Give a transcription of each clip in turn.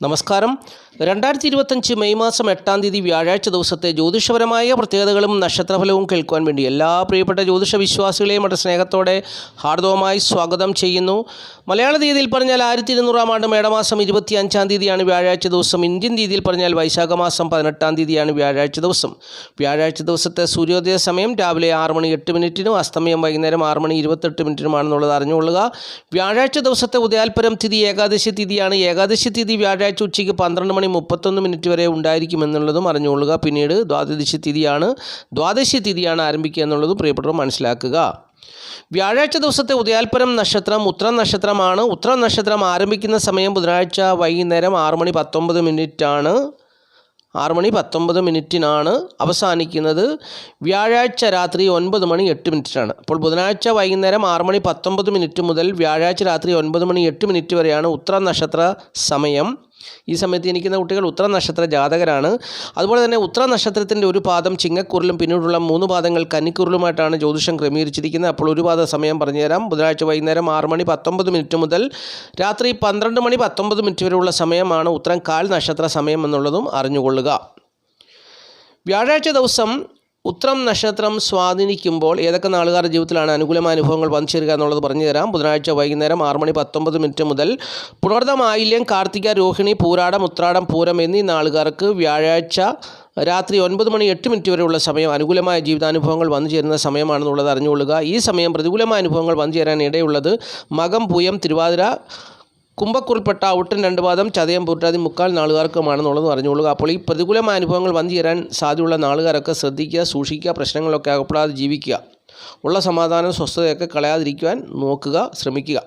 നമസ്കാരം. 2025 മെയ് മാസം 8-ാം തീയതി വ്യാഴാഴ്ച ദിവസത്തെ ജ്യോതിഷപരമായ പ്രത്യേകതകളും നക്ഷത്രഫലവും കേൾക്കുവാൻ വേണ്ടി എല്ലാ പ്രിയപ്പെട്ട ജ്യോതിഷ വിശ്വാസികളെയും വളരെ സ്നേഹത്തോടെ ഹാർദവമായി സ്വാഗതം ചെയ്യുന്നു. മലയാള തീയതിയിൽ പറഞ്ഞാൽ 1200-ാം ആണ്ട് മേടമാസം 25-ാം തീയതിയാണ് വ്യാഴാഴ്ച ദിവസം. ഇന്ത്യൻ തീയതിയിൽ പറഞ്ഞാൽ വൈശാഖ മാസം 18-ാം തീയതിയാണ് വ്യാഴാഴ്ച ദിവസം. വ്യാഴാഴ്ച ദിവസത്തെ സൂര്യോദയ സമയം രാവിലെ 6:08 അസ്തമയം വൈകുന്നേരം 6:28 അറിഞ്ഞുകൊള്ളുക. വ്യാഴാഴ്ച ദിവസത്തെ ഉദയാൽപരം തിഥി ഏകാദശി തിഥിയാണ്. ഏകാദശി തിഥി വ്യാഴാഴ്ച ഉച്ചയ്ക്ക് 12:31 വരെ ഉണ്ടായിരിക്കുമെന്നുള്ളതും അറിഞ്ഞുകൊള്ളുക. പിന്നീട് ദ്വാദശി തിഥിയാണ് ആരംഭിക്കുക എന്നുള്ളതും പ്രിയപ്പെട്ടവർ മനസ്സിലാക്കുക. വ്യാഴാഴ്ച ദിവസത്തെ ഉദയാൽപരം നക്ഷത്രം ഉത്രം നക്ഷത്രമാണ്. ഉത്രം നക്ഷത്രം ആരംഭിക്കുന്ന സമയം ബുധനാഴ്ച വൈകുന്നേരം 6:19 6:19 അവസാനിക്കുന്നത് വ്യാഴാഴ്ച രാത്രി 9:08 അപ്പോൾ ബുധനാഴ്ച വൈകുന്നേരം 6:19 മുതൽ വ്യാഴാഴ്ച രാത്രി 9:08 വരെയാണ് ഉത്രം നക്ഷത്ര സമയം. ഈ സമയത്ത് ജനിക്കുന്ന കുട്ടികൾ ഉത്രം നക്ഷത്ര ജാതകരാണ്. അതുപോലെ തന്നെ ഉത്രം നക്ഷത്രത്തിൻ്റെ ഒരു പാദം ചിങ്ങക്കുറിലും പിന്നീടുള്ള 3 പാദങ്ങൾ കന്നിക്കുറിലുമായിട്ടാണ് ജ്യോതിഷം ക്രമീകരിച്ചിരിക്കുന്നത്. അപ്പോൾ ഒരു പാദ സമയം പറഞ്ഞുതരാം. ബുധനാഴ്ച വൈകുന്നേരം 6:19 മുതൽ രാത്രി 12:19 വരെയുള്ള സമയമാണ് ഉത്രം കാൽ നക്ഷത്ര സമയം എന്നുള്ളതും അറിഞ്ഞുകൊള്ളുക. വ്യാഴാഴ്ച ദിവസം ഉത്രം നക്ഷത്രം സ്വാധീനിക്കുമ്പോൾ ഏതൊക്കെ നാളുകാരുടെ ജീവിതത്തിലാണ് അനുകൂലമായ അനുഭവങ്ങൾ വന്നു ചേരുക എന്നുള്ളത് പറഞ്ഞു തരാം. ബുധനാഴ്ച വൈകുന്നേരം 6:19 മുതൽ പുണർദം, ആയില്യം, കാർത്തിക, രോഹിണി, പൂരാടം, ഉത്രാടം, പൂരം എന്നീ നാളുകാർക്ക് വ്യാഴാഴ്ച രാത്രി 9:08 വരെയുള്ള സമയം അനുകൂലമായ ജീവിതാനുഭവങ്ങൾ വന്നു ചേരുന്ന സമയമാണെന്നുള്ളത് അറിഞ്ഞുകൊള്ളുക. ഈ സമയം പ്രതികൂലമായ അനുഭവങ്ങൾ വന്നു ചേരാൻ ഇടയുള്ളത് മകം, പൂയം, തിരുവാതിര, കുംഭക്കുറിൽപ്പെട്ട ഔട്ടൻ 2 പാദം, ചതയം, പൂരാതി 3/4 നാളുകാർക്കുമാണെന്നുള്ളത് അറിഞ്ഞുകൊള്ളുക. അപ്പോൾ ഈ പ്രതികൂലമായ അനുഭവങ്ങൾ വന്നു ചേരാൻ സാധ്യതയുള്ള നാളുകാരൊക്കെ ശ്രദ്ധിക്കുക, സൂക്ഷിക്കുക, പ്രശ്നങ്ങളൊക്കെ അകപ്പെടാതെ ജീവിക്കുക, ഉള്ള സമാധാനം സ്വസ്ഥതയൊക്കെ കളയാതിരിക്കുവാൻ നോക്കുക, ശ്രമിക്കുക.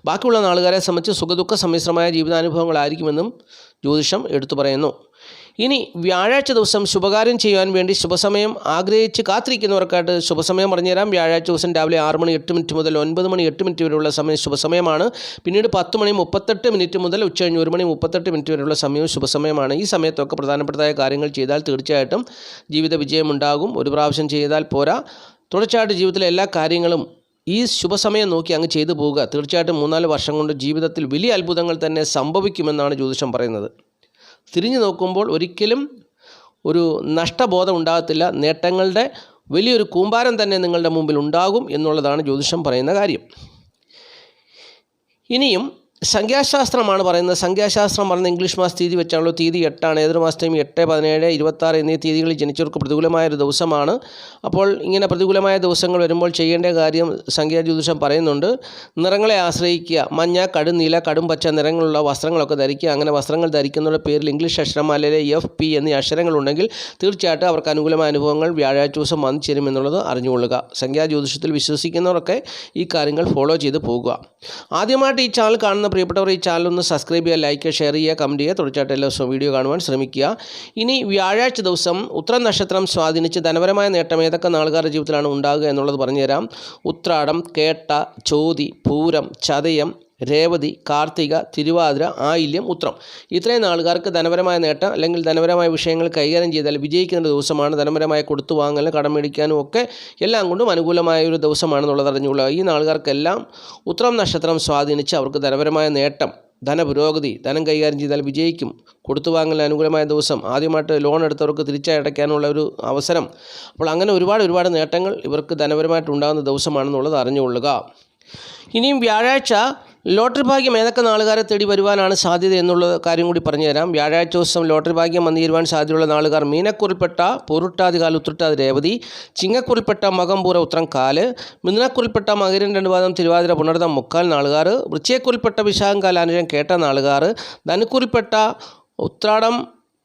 ബാക്കിയുള്ള നാളുകാരെ സംബന്ധിച്ച് സുഖദുഃഖ സമ്മിശ്രമായ ജീവിതാനുഭവങ്ങളായിരിക്കുമെന്നും ജ്യോതിഷം എടുത്തു പറയുന്നു. ഇനി വ്യാഴാഴ്ച ദിവസം ശുഭകാര്യം ചെയ്യുവാൻ വേണ്ടി ശുഭസമയം ആഗ്രഹിച്ച് കാത്തിരിക്കുന്നവർക്കായിട്ട് ശുഭസമയം പറഞ്ഞുതരാം. വ്യാഴാഴ്ച ദിവസം രാവിലെ 6:08 മുതൽ 9:08 വരെയുള്ള സമയം ശുഭസമയമാണ്. പിന്നീട് 10:38 മുതൽ ഉച്ചകഴിഞ്ഞ് 1:38 വരെയുള്ള സമയവും ശുഭസമയമാണ്. ഈ സമയത്തൊക്കെ പ്രധാനപ്പെട്ടതായ കാര്യങ്ങൾ ചെയ്താൽ തീർച്ചയായിട്ടും ജീവിത വിജയമുണ്ടാകും. ഒരു പ്രാവശ്യം ചെയ്താൽ പോരാ, തുടർച്ചയായിട്ട് ജീവിതത്തിലെ എല്ലാ കാര്യങ്ങളും ഈ ശുഭസമയം നോക്കി അങ്ങ് ചെയ്തു പോവുക. തീർച്ചയായിട്ടും 3-4 വർഷം കൊണ്ട് ജീവിതത്തിൽ വലിയ അത്ഭുതങ്ങൾ തന്നെ സംഭവിക്കുമെന്നാണ് ജ്യോതിഷം പറയുന്നത്. തിരിഞ്ഞു നോക്കുമ്പോൾ ഒരിക്കലും ഒരു നഷ്ടബോധം ഉണ്ടാകത്തില്ല. നേട്ടങ്ങളുടെ വലിയൊരു കൂമ്പാരം തന്നെ നിങ്ങളുടെ മുമ്പിൽ ഉണ്ടാകും എന്നുള്ളതാണ് ജ്യോതിഷം പറയുന്ന കാര്യം. ഇനിയും സംഖ്യാശാസ്ത്രമാണ് പറയുന്നത്. സംഖ്യാശാസ്ത്രം പറയുന്ന ഇംഗ്ലീഷ് മാസ തീയതി വെച്ചാണല്ലോ. തീയതി 8 ഏതൊരു മാസത്തെയും 8, 17, 26 എന്നീ തീയതികളിൽ ജനിച്ചവർക്ക് പ്രതികൂലമായൊരു ദിവസമാണ്. അപ്പോൾ ഇങ്ങനെ പ്രതികൂലമായ ദിവസങ്ങൾ വരുമ്പോൾ ചെയ്യേണ്ട കാര്യം സംഖ്യാ ജ്യോതിഷം പറയുന്നുണ്ട്. നിറങ്ങളെ ആശ്രയിക്കുക. മഞ്ഞ, കടും നീല, കടും പച്ച നിറങ്ങളുള്ള വസ്ത്രങ്ങളൊക്കെ ധരിക്കുക. അങ്ങനെ വസ്ത്രങ്ങൾ ധരിക്കുന്നവരുടെ പേരിൽ ഇംഗ്ലീഷ് അക്ഷരമാലയിലെ FP എന്നീ അക്ഷരങ്ങളുണ്ടെങ്കിൽ തീർച്ചയായിട്ടും അവർക്ക് അനുകൂലമായ അനുഭവങ്ങൾ വ്യാഴാഴ്ച ദിവസം വന്നു ചേരുമെന്നുള്ളത് അറിഞ്ഞുകൊള്ളുക. സംഖ്യാ ജ്യോതിഷത്തിൽ വിശ്വസിക്കുന്നവരൊക്കെ ഈ കാര്യങ്ങൾ ഫോളോ ചെയ്ത് പോകുക. ആദ്യമായിട്ട് ഈ ചാനൽ കാണുന്ന പ്രിയപ്പെട്ടവർ ഈ ചാനൽ ഒന്ന് സബ്സ്ക്രൈബ് ചെയ്യുക, ലൈക്ക് ചെയ്യുക, ഷെയർ ചെയ്യുക, കമൻറ്റ് ചെയ്യുക. തുടർച്ചയായിട്ട് എല്ലാ ദിവസവും വീഡിയോ കാണുവാൻ ശ്രമിക്കുക. ഇനി വ്യാഴാഴ്ച ദിവസം ഉത്രം നക്ഷത്രം സ്വാധീനിച്ച് ധനപരമായ നേട്ടം ഏതൊക്കെ നാളുകാരുടെ ജീവിതത്തിലാണ് ഉണ്ടാകുക എന്നുള്ളത് പറഞ്ഞുതരാം. ഉത്രാടം, കേട്ട, ചോതി, പൂരം, ചതയം, രേവതി, കാർത്തിക, തിരുവാതിര, ആയില്യം, ഉത്രം ഇത്രയും നാളുകാർക്ക് ധനപരമായ നേട്ടം അല്ലെങ്കിൽ ധനപരമായ വിഷയങ്ങൾ കൈകാര്യം ചെയ്താൽ വിജയിക്കുന്ന ദിവസമാണ്. ധനപരമായ കൊടുത്തുവാങ്ങലും കടം മേടിക്കാനും ഒക്കെ എല്ലാം കൊണ്ടും അനുകൂലമായ ഒരു ദിവസമാണെന്നുള്ളത് അറിഞ്ഞുകൊള്ളുക. ഈ നാളുകാർക്കെല്ലാം ഉത്രം നക്ഷത്രം സ്വാധീനിച്ച് അവർക്ക് ധനപരമായ നേട്ടം, ധനപുരോഗതി, ധനം കൈകാര്യം ചെയ്താൽ വിജയിക്കും. കൊടുത്തുവാങ്ങലിന് അനുകൂലമായ ദിവസം, ആദ്യമായിട്ട് ലോൺ എടുത്തവർക്ക് തിരിച്ചടയ്ക്കാനുള്ള ഒരു അവസരം. അപ്പോൾ അങ്ങനെ ഒരുപാട് നേട്ടങ്ങൾ ഇവർക്ക് ധനപരമായിട്ട് ഉണ്ടാകുന്ന ദിവസമാണെന്നുള്ളത് അറിഞ്ഞുകൊള്ളുക. ഇനിയും വ്യാഴാഴ്ച ലോട്ടറി ഭാഗ്യം ഏതൊക്കെ നാളുകാരെ തേടി വരുവാനാണ് സാധ്യത എന്നുള്ള കാര്യം കൂടി പറഞ്ഞുതരാം. വ്യാഴാഴ്ച ദിവസം ലോട്ടറി ഭാഗ്യം വന്നു ചേരുവാൻ സാധ്യതയുള്ള നാളുകാർ മീനക്കുറിൽപ്പെട്ട പൂരുട്ടാതികാൽ, ഉത്രട്ടാതി, രേവതി, ചിങ്ങക്കുറിൽപ്പെട്ട മകം, പൂര, ഉത്രം, കാല്, മിഥുനക്കുറിൽപ്പെട്ട മകരൻ 2 പാദം, തിരുവാതിര, പുണർദം 3/4 നാളുകാർ, വൃശ്ചികക്കുറിൽപ്പെട്ട വിശാഖം, കാൽ, അനിഴം, കേട്ട നാളുകാർ,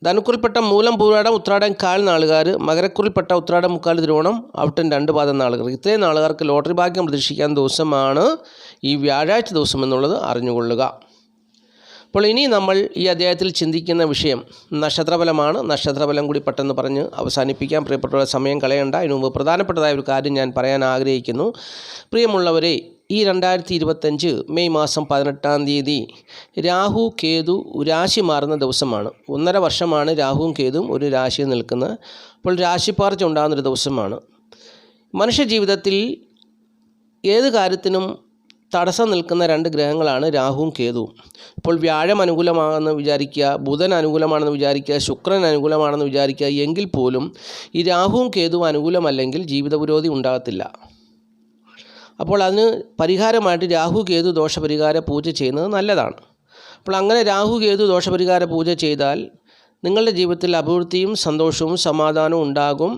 ധനുക്കുറിൽപ്പെട്ട മൂലം, പൂരാടം, ഉത്രാടം 1/4 നാളുകാർ, മകരക്കുറിൽപ്പെട്ട ഉത്രാടം 3/4, തിരുവോണം, ഔട്ടൻ 2 പാദം നാളുകാർ. ഇത്രയും നാളുകാർക്ക് ലോട്ടറി ഭാഗ്യം പ്രതീക്ഷിക്കാൻ ദിവസമാണ് ഈ വ്യാഴാഴ്ച ദിവസം എന്നുള്ളത് അറിഞ്ഞുകൊള്ളുക. അപ്പോൾ ഇനി നമ്മൾ ഈ അധ്യായത്തിൽ ചിന്തിക്കുന്ന വിഷയം നക്ഷത്രഫലമാണ്. നക്ഷത്രഫലം കൂടി പെട്ടെന്ന് പറഞ്ഞ് അവസാനിപ്പിക്കാം. പ്രിയപ്പെട്ടവരുടെ സമയം കളയണ്ട. അതിനു മുമ്പ് പ്രധാനപ്പെട്ടതായ ഒരു കാര്യം ഞാൻ പറയാൻ ആഗ്രഹിക്കുന്നു. പ്രിയമുള്ളവരെ, ഈ 2025 മെയ് മാസം 18-ാം തീയതി രാഹു കേതു രാശി മാറുന്ന ദിവസമാണ്. 1.5 വർഷമാണ് രാഹുവും കേതുവും ഒരു രാശിയിൽ നിൽക്കുന്നത്. അപ്പോൾ രാശിപ്പാർച്ച ഉണ്ടാകുന്നൊരു ദിവസമാണ്. മനുഷ്യ ജീവിതത്തിൽ ഏത് കാര്യത്തിനും തടസ്സം നിൽക്കുന്ന 2 ഗ്രഹങ്ങളാണ് രാഹുവും കേതുവും. ഇപ്പോൾ വ്യാഴം അനുകൂലമാണെന്ന് വിചാരിക്കുക, ബുധൻ അനുകൂലമാണെന്ന് വിചാരിക്കുക, ശുക്രൻ അനുകൂലമാണെന്ന് വിചാരിക്കുക. എങ്കിൽ പോലും ഈ രാഹുവും കേതുവും അനുകൂലമല്ലെങ്കിൽ ജീവിത പുരോഗതി ഉണ്ടാകത്തില്ല. അപ്പോൾ അതിന് പരിഹാരമായിട്ട് രാഹു കേതു ദോഷപരിഹാര പൂജ ചെയ്യുന്നത് നല്ലതാണ്. അപ്പോൾ അങ്ങനെ രാഹു കേതു ദോഷപരിഹാര പൂജ ചെയ്താൽ നിങ്ങളുടെ ജീവിതത്തിൽ അഭിവൃദ്ധിയും സന്തോഷവും സമാധാനവും ഉണ്ടാകും.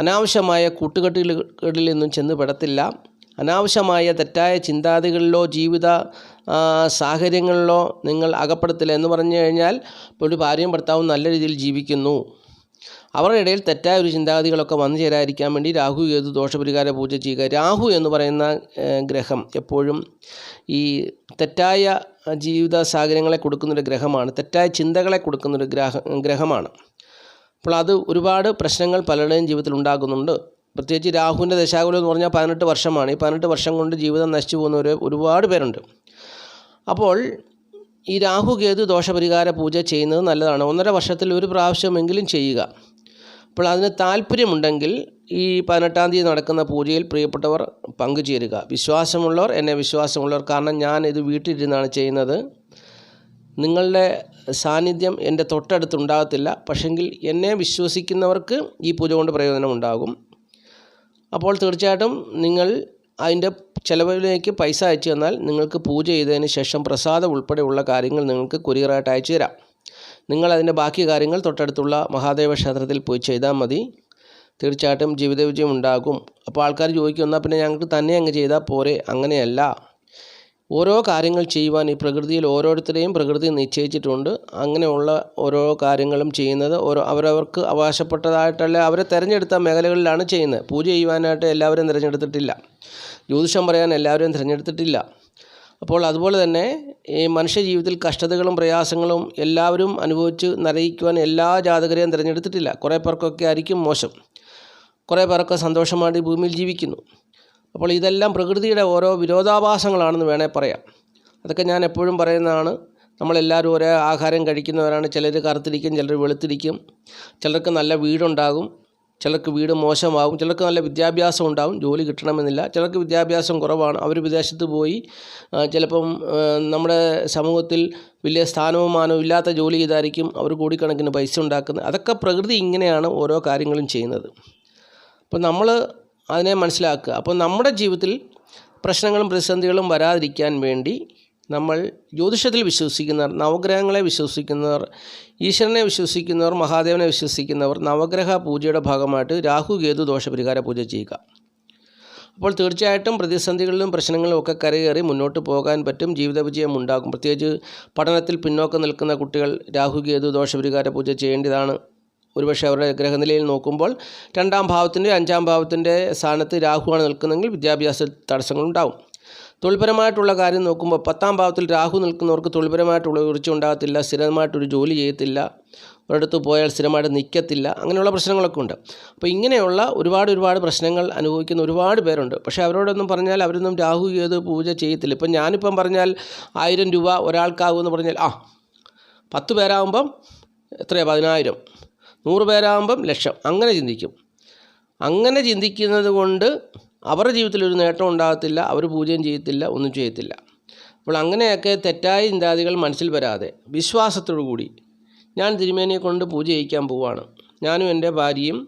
അനാവശ്യമായ കൂട്ടുകെട്ടുകളിൽ നിന്നും ചെന്ന് പെടത്തില്ല. അനാവശ്യമായ തെറ്റായ ചിന്താഗതികളിലോ ജീവിത സാഹചര്യങ്ങളിലോ നിങ്ങൾ അകപ്പെടത്തില്ല. എന്ന് പറഞ്ഞു കഴിഞ്ഞാൽ ഇപ്പോൾ ഒരു ഭാര്യയും ഭർത്താവും നല്ല രീതിയിൽ ജീവിക്കുന്നു, അവരുടെ ഇടയിൽ തെറ്റായ ഒരു ചിന്താഗതികളൊക്കെ വന്നു ചേരാതിരിക്കാൻ വേണ്ടി രാഹു കേതു ദോഷപരിഹാര പൂജ ചെയ്യുക. രാഹു എന്ന് പറയുന്ന ഗ്രഹം എപ്പോഴും ഈ തെറ്റായ ജീവിത സാഹചര്യങ്ങളെ കൊടുക്കുന്നൊരു ഗ്രഹമാണ്, തെറ്റായ ചിന്തകളെ കൊടുക്കുന്നൊരു ഗ്രഹമാണ്. അപ്പോൾ അത് ഒരുപാട് പ്രശ്നങ്ങൾ പലരുടെയും ജീവിതത്തിൽ ഉണ്ടാകുന്നുണ്ട്. പ്രത്യേകിച്ച് രാഹുവിൻ്റെ ദശാകുലം എന്ന് പറഞ്ഞാൽ 18 വർഷമാണ്. ഈ 18 വർഷം കൊണ്ട് ജീവിതം നശിച്ചു പോകുന്നവർ ഒരുപാട് പേരുണ്ട്. അപ്പോൾ ഈ രാഹു കേതു ദോഷപരിഹാര പൂജ ചെയ്യുന്നത് നല്ലതാണ്. 1.5 വർഷത്തിൽ ഒരു പ്രാവശ്യമെങ്കിലും ചെയ്യുക. അപ്പോൾ അതിന് താല്പര്യമുണ്ടെങ്കിൽ ഈ 18-ാം തീയതി നടക്കുന്ന പൂജയിൽ പ്രിയപ്പെട്ടവർ പങ്കുചേരുക. വിശ്വാസമുള്ളവർ, എന്നെ വിശ്വാസമുള്ളവർ, കാരണം ഞാൻ ഇത് വീട്ടിലിരുന്നാണ് ചെയ്യുന്നത്. നിങ്ങളുടെ സാന്നിധ്യം എൻ്റെ തൊട്ടടുത്തുണ്ടാകത്തില്ല, പക്ഷെങ്കിൽ എന്നെ വിശ്വസിക്കുന്നവർക്ക് ഈ പൂജ കൊണ്ട് പ്രയോജനമുണ്ടാകും. അപ്പോൾ തീർച്ചയായിട്ടും നിങ്ങൾ അതിൻ്റെ ചിലവിലേക്ക് പൈസ അയച്ചു തന്നാൽ നിങ്ങൾക്ക് പൂജ ചെയ്തതിന് ശേഷം പ്രസാദം ഉൾപ്പെടെയുള്ള കാര്യങ്ങൾ നിങ്ങൾക്ക് കൊറിയറായിട്ട് അയച്ചു തരാം. നിങ്ങൾ അതിൻ്റെ ബാക്കി കാര്യങ്ങൾ തൊട്ടടുത്തുള്ള മഹാദേവ ക്ഷേത്രത്തിൽ പോയി ചെയ്താൽ മതി. തീർച്ചയായിട്ടും ജീവിത വിജയം ഉണ്ടാകും. അപ്പോൾ ആൾക്കാർ ചോദിക്കും, എന്നാൽ പിന്നെ ഞങ്ങൾക്ക് തന്നെ അങ്ങ് ചെയ്താൽ പോരെ? അങ്ങനെയല്ല. ഓരോ കാര്യങ്ങൾ ചെയ്യുവാൻ ഈ പ്രകൃതിയിൽ ഓരോരുത്തരെയും പ്രകൃതി നിശ്ചയിച്ചിട്ടുണ്ട്. അങ്ങനെയുള്ള ഓരോ കാര്യങ്ങളും ചെയ്യുന്നത് അവരവർക്ക് അവകാശപ്പെട്ടതായിട്ടല്ല, അവരെ തിരഞ്ഞെടുത്ത മേഖലകളിലാണ് ചെയ്യുന്നത്. പൂജ ചെയ്യുവാനായിട്ട് എല്ലാവരും തിരഞ്ഞെടുത്തിട്ടില്ല, ജ്യോതിഷം പറയാൻ എല്ലാവരും തിരഞ്ഞെടുത്തിട്ടില്ല. അപ്പോൾ അതുപോലെ തന്നെ ഈ മനുഷ്യ ജീവിതത്തിൽ കഷ്ടതകളും പ്രയാസങ്ങളും എല്ലാവരും അനുഭവിച്ച് നരയിക്കുവാൻ എല്ലാ ജാതകരെയും തിരഞ്ഞെടുത്തിട്ടില്ല. കുറേ പേർക്കൊക്കെ ആയിരിക്കും മോശം, കുറേ പേർക്ക് സന്തോഷമായിട്ട് ഭൂമിയിൽ ജീവിക്കുന്നു. അപ്പോൾ ഇതെല്ലാം പ്രകൃതിയുടെ ഓരോ വിരോധാഭാസങ്ങളാണെന്ന് വേണേൽ പറയാം. അതൊക്കെ ഞാൻ എപ്പോഴും പറയുന്നതാണ്. നമ്മളെല്ലാവരും ഒരേ ആഹാരം കഴിക്കുന്നവരാണ്. ചിലർ കറുത്തിരിക്കും, ചിലർ വെളുത്തിരിക്കും, ചിലർക്ക് നല്ല വീടുണ്ടാകും, ചിലർക്ക് വീട് മോശമാകും, ചിലർക്ക് നല്ല വിദ്യാഭ്യാസം ഉണ്ടാകും, ജോലി കിട്ടണമെന്നില്ല. ചിലർക്ക് വിദ്യാഭ്യാസം കുറവാണ്, അവർ വിദേശത്ത് പോയി ചിലപ്പം നമ്മുടെ സമൂഹത്തിൽ വലിയ സ്ഥാനവും മാനവും ഇല്ലാത്ത ജോലി ചെയ്തായിരിക്കും അവർ കോടിക്കണക്കിന് പൈസ ഉണ്ടാക്കുന്നത്. അതൊക്കെ പ്രകൃതി ഇങ്ങനെയാണ് ഓരോ കാര്യങ്ങളും ചെയ്യുന്നത്. അപ്പോൾ നമ്മൾ അതിനെ മനസ്സിലാക്കുക. അപ്പോൾ നമ്മുടെ ജീവിതത്തിൽ പ്രശ്നങ്ങളും പ്രതിസന്ധികളും വരാതിരിക്കാൻ വേണ്ടി നമ്മൾ ജ്യോതിഷത്തിൽ വിശ്വസിക്കുന്നവർ, നവഗ്രഹങ്ങളെ വിശ്വസിക്കുന്നവർ, ഈശ്വരനെ വിശ്വസിക്കുന്നവർ, മഹാദേവനെ വിശ്വസിക്കുന്നവർ നവഗ്രഹ പൂജയുടെ ഭാഗമായിട്ട് രാഹു കേതു ദോഷപരിഹാര പൂജ ചെയ്യുക. അപ്പോൾ തീർച്ചയായിട്ടും പ്രതിസന്ധികളിലും പ്രശ്നങ്ങളിലും ഒക്കെ കരകയറി മുന്നോട്ട് പോകാൻ പറ്റും, ജീവിത വിജയം ഉണ്ടാകും. പ്രത്യേകിച്ച് പഠനത്തിൽ പിന്നോക്കം നിൽക്കുന്ന കുട്ടികൾ രാഹു കേതു ദോഷപരിഹാര പൂജ ചെയ്യേണ്ടതാണ്. ഒരുപക്ഷെ അവരുടെ ഗ്രഹനിലയിൽ നോക്കുമ്പോൾ 2-ാം ഭാവത്തിൻ്റെ 5-ാം ഭാവത്തിൻ്റെ സ്ഥാനത്ത് രാഹുവാണ് നിൽക്കുന്നതെങ്കിൽ വിദ്യാഭ്യാസ തടസ്സങ്ങളുണ്ടാകും. തൊഴിൽപരമായിട്ടുള്ള കാര്യം നോക്കുമ്പോൾ 10-ാം ഭാവത്തിൽ രാഹു നിൽക്കുന്നവർക്ക് തൊഴിൽപരമായിട്ടുള്ള ഉയർച്ച ഉണ്ടാകത്തില്ല, സ്ഥിരമായിട്ടൊരു ജോലി ചെയ്യത്തില്ല, ഒരിടത്ത് പോയാൽ സ്ഥിരമായിട്ട് നിൽക്കത്തില്ല, അങ്ങനെയുള്ള പ്രശ്നങ്ങളൊക്കെ ഉണ്ട്. അപ്പോൾ ഇങ്ങനെയുള്ള ഒരുപാട് പ്രശ്നങ്ങൾ അനുഭവിക്കുന്ന ഒരുപാട് പേരുണ്ട്. പക്ഷേ അവരോടൊന്നും പറഞ്ഞാൽ അവരൊന്നും രാഹു കേതു പൂജ ചെയ്യത്തില്ല. ഇപ്പം ഞാനിപ്പം പറഞ്ഞാൽ 1000 രൂപ ഒരാൾക്കാകുമെന്ന് പറഞ്ഞാൽ 10 പേരാകുമ്പം എത്രയാണ് 10,000, 100 പേരാകുമ്പം ലക്ഷം, അങ്ങനെ ചിന്തിക്കും. അങ്ങനെ ചിന്തിക്കുന്നത് കൊണ്ട് അവരുടെ ജീവിതത്തിൽ ഒരു നേട്ടം ഉണ്ടാകത്തില്ല, അവർ പൂജയും ചെയ്യത്തില്ല, ഒന്നും ചെയ്യത്തില്ല. അപ്പോൾ അങ്ങനെയൊക്കെ തെറ്റായ ചിന്താഗതികൾ മനസ്സിൽ വരാതെ വിശ്വാസത്തോടു കൂടി ഞാൻ തിരുമേനിയെ കൊണ്ട് പൂജ ചെയ്യിക്കാൻ പോവുകയാണ്, ഞാനും എൻ്റെ ഭാര്യയും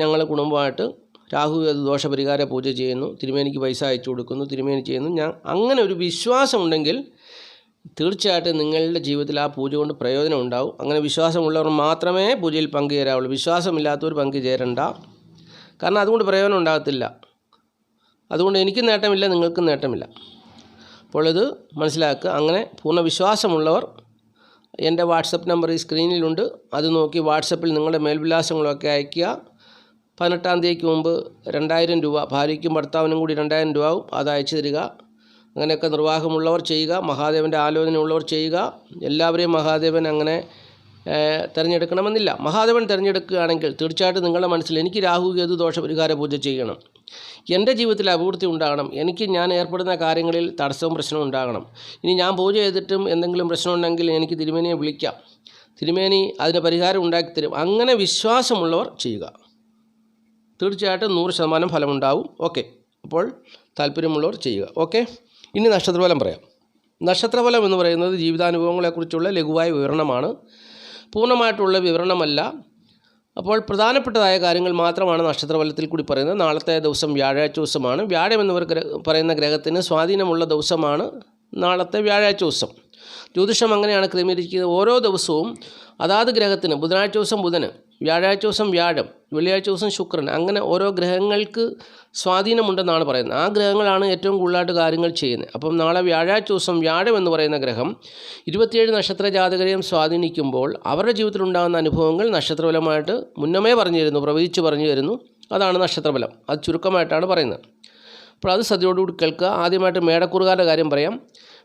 ഞങ്ങൾ കുടുംബമായിട്ട് രാഹു കേതു ദോഷപരിഹാര പൂജ ചെയ്യുന്നു, തിരുമേനിക്ക് പൈസ അയച്ചു കൊടുക്കുന്നു, തിരുമേനി ചെയ്യുന്നു, അങ്ങനെ ഒരു വിശ്വാസമുണ്ടെങ്കിൽ തീർച്ചയായിട്ടും നിങ്ങളുടെ ജീവിതത്തിൽ ആ പൂജ കൊണ്ട് പ്രയോജനം ഉണ്ടാവും. അങ്ങനെ വിശ്വാസമുള്ളവർ മാത്രമേ പൂജയിൽ പങ്കുചേരാവുള്ളൂ. വിശ്വാസമില്ലാത്തവർ പങ്കുചേരണ്ട, കാരണം അതുകൊണ്ട് പ്രയോജനം ഉണ്ടാകത്തില്ല. അതുകൊണ്ട് എനിക്കും നേട്ടമില്ല, നിങ്ങൾക്കും നേട്ടമില്ല. അപ്പോൾ ഇത് മനസ്സിലാക്കുക. അങ്ങനെ പൂർണ്ണ വിശ്വാസമുള്ളവർ എൻ്റെ വാട്സപ്പ് നമ്പർ ഈ സ്ക്രീനിലുണ്ട്, അത് നോക്കി വാട്സപ്പിൽ നിങ്ങളുടെ മേൽവിലാസങ്ങളൊക്കെ അയയ്ക്കുക. 18-ാം തീയതിക്ക് മുമ്പ് 2000 രൂപ, ഭാര്യയ്ക്കും ഭർത്താവിനും കൂടി 2000 രൂപ ആവും, അത് അയച്ചു തരിക. അങ്ങനെയൊക്കെ നിർവാഹമുള്ളവർ ചെയ്യുക, മഹാദേവൻ്റെ ആലോചനയുള്ളവർ ചെയ്യുക. എല്ലാവരെയും മഹാദേവൻ അങ്ങനെ തിരഞ്ഞെടുക്കണമെന്നില്ല. മഹാദേവൻ തിരഞ്ഞെടുക്കുകയാണെങ്കിൽ തീർച്ചയായിട്ടും നിങ്ങളുടെ മനസ്സിൽ എനിക്ക് രാഹു കേതു ദോഷപരിഹാര പൂജ ചെയ്യണം, എൻ്റെ ജീവിതത്തിൽ അഭിവൃദ്ധി ഉണ്ടാകണം, എനിക്ക് ഞാൻ ഏർപ്പെടുന്ന കാര്യങ്ങളിൽ തടസ്സവും പ്രശ്നവും ഉണ്ടാകണം, ഇനി ഞാൻ പൂജ ചെയ്തിട്ടും എന്തെങ്കിലും പ്രശ്നമുണ്ടെങ്കിൽ എനിക്ക് തിരുമേനിയെ വിളിക്കാം, തിരുമേനി അതിന് പരിഹാരം ഉണ്ടാക്കിത്തരും. അങ്ങനെ വിശ്വാസമുള്ളവർ ചെയ്യുക, തീർച്ചയായിട്ടും 100% ഫലമുണ്ടാവും. ഓക്കെ, അപ്പോൾ താല്പര്യമുള്ളവർ ചെയ്യുക. ഓക്കെ. ഇനി നക്ഷത്രഫലം പറയാം. നക്ഷത്രഫലം എന്ന് പറയുന്നത് ജീവിതാനുഭവങ്ങളെക്കുറിച്ചുള്ള ലഘുവായ വിവരണമാണ്, പൂർണ്ണമായിട്ടുള്ള വിവരണമല്ല. അപ്പോൾ പ്രധാനപ്പെട്ടതായ കാര്യങ്ങൾ മാത്രമാണ് നക്ഷത്രഫലത്തിൽ കൂടി പറയുന്നത്. നാളത്തെ ദിവസം വ്യാഴാഴ്ച ദിവസമാണ്. വ്യാഴം എന്നിവർ പറയുന്ന ഗ്രഹത്തിന് സ്വാധീനമുള്ള ദിവസമാണ് നാളത്തെ വ്യാഴാഴ്ച ദിവസം. ജ്യോതിഷം അങ്ങനെയാണ് ക്രമീകരിക്കുന്നത്. ഓരോ ദിവസവും അതാത് ഗ്രഹത്തിന്, ബുധനാഴ്ച ദിവസം ബുധന്, വ്യാഴാഴ്ച ദിവസം വ്യാഴം, വെള്ളിയാഴ്ച ദിവസം ശുക്രൻ, അങ്ങനെ ഓരോ ഗ്രഹങ്ങൾക്ക് സ്വാധീനമുണ്ടെന്നാണ് പറയുന്നത്. ആ ഗ്രഹങ്ങളാണ് ഏറ്റവും കൂടുതലായിട്ട് കാര്യങ്ങൾ ചെയ്യുന്നത്. അപ്പം നാളെ വ്യാഴാഴ്ച ദിവസം വ്യാഴം എന്ന് പറയുന്ന ഗ്രഹം 27 നക്ഷത്ര ജാതകരെയും സ്വാധീനിക്കുമ്പോൾ അവരുടെ ജീവിതത്തിലുണ്ടാകുന്ന അനുഭവങ്ങൾ നക്ഷത്രഫലമായിട്ട് മുന്നമേ പ്രവചിച്ച് പറഞ്ഞു തരുന്നു. അതാണ് നക്ഷത്രഫലം. അത് ചുരുക്കമായിട്ടാണ് പറയുന്നത്. അപ്പോൾ അത് ശ്രദ്ധയോടുകൂടി കേൾക്കുക. ആദ്യമായിട്ട് മേടക്കൂറുകാരുടെ കാര്യം പറയാം.